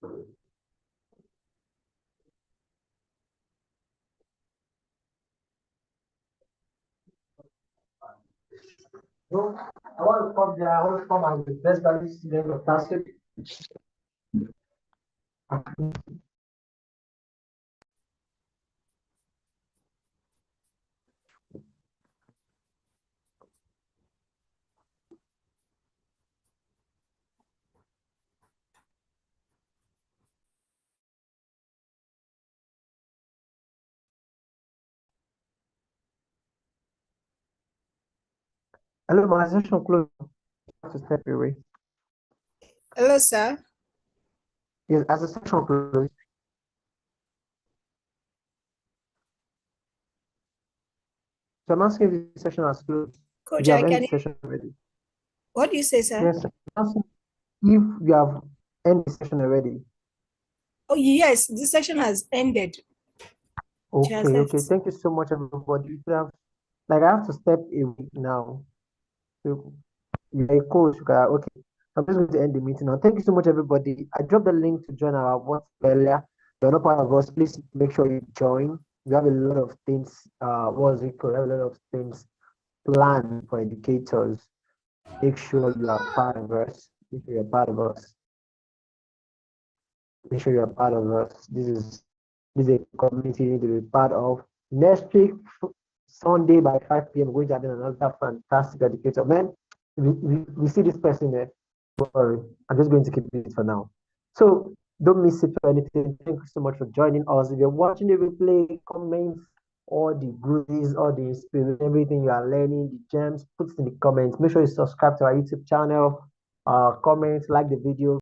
No, I want to come there. I want to come and the best value student of classic. Hello, my session closed. I have to step away. Hello, sir. Yes, as a session closed. So I'm asking if the session has closed. Coach, If you have I can. ended the session already. What do you say, sir? Yes, I'm asking if you have ended the session already. Oh, yes, this session has ended. She has Okay, left. okay. Thank you so much, everybody. You could have, like, I have to step away now. So you're a coach. Okay. I'm just going to end the meeting now. Thank you so much, everybody. I dropped the link to join our WhatsApp earlier. You're not part of us. Please make sure you join. We have a lot of things. What's it called? We have a lot of things planned for educators. Make sure you are part of us. Make sure you're part of us. Make sure you're part of us. This is a community you need to be part of. Next week, Sunday by 5 p.m., we're going to have another fantastic educator. Man, we see this person there. Don't worry. I'm just going to keep it for now. So don't miss it for anything. Thank you so much for joining us. If you're watching the replay, comments, all the goodies, all the inspiration, everything you are learning, the gems, put it in the comments. Make sure you subscribe to our YouTube channel, comment, like the video.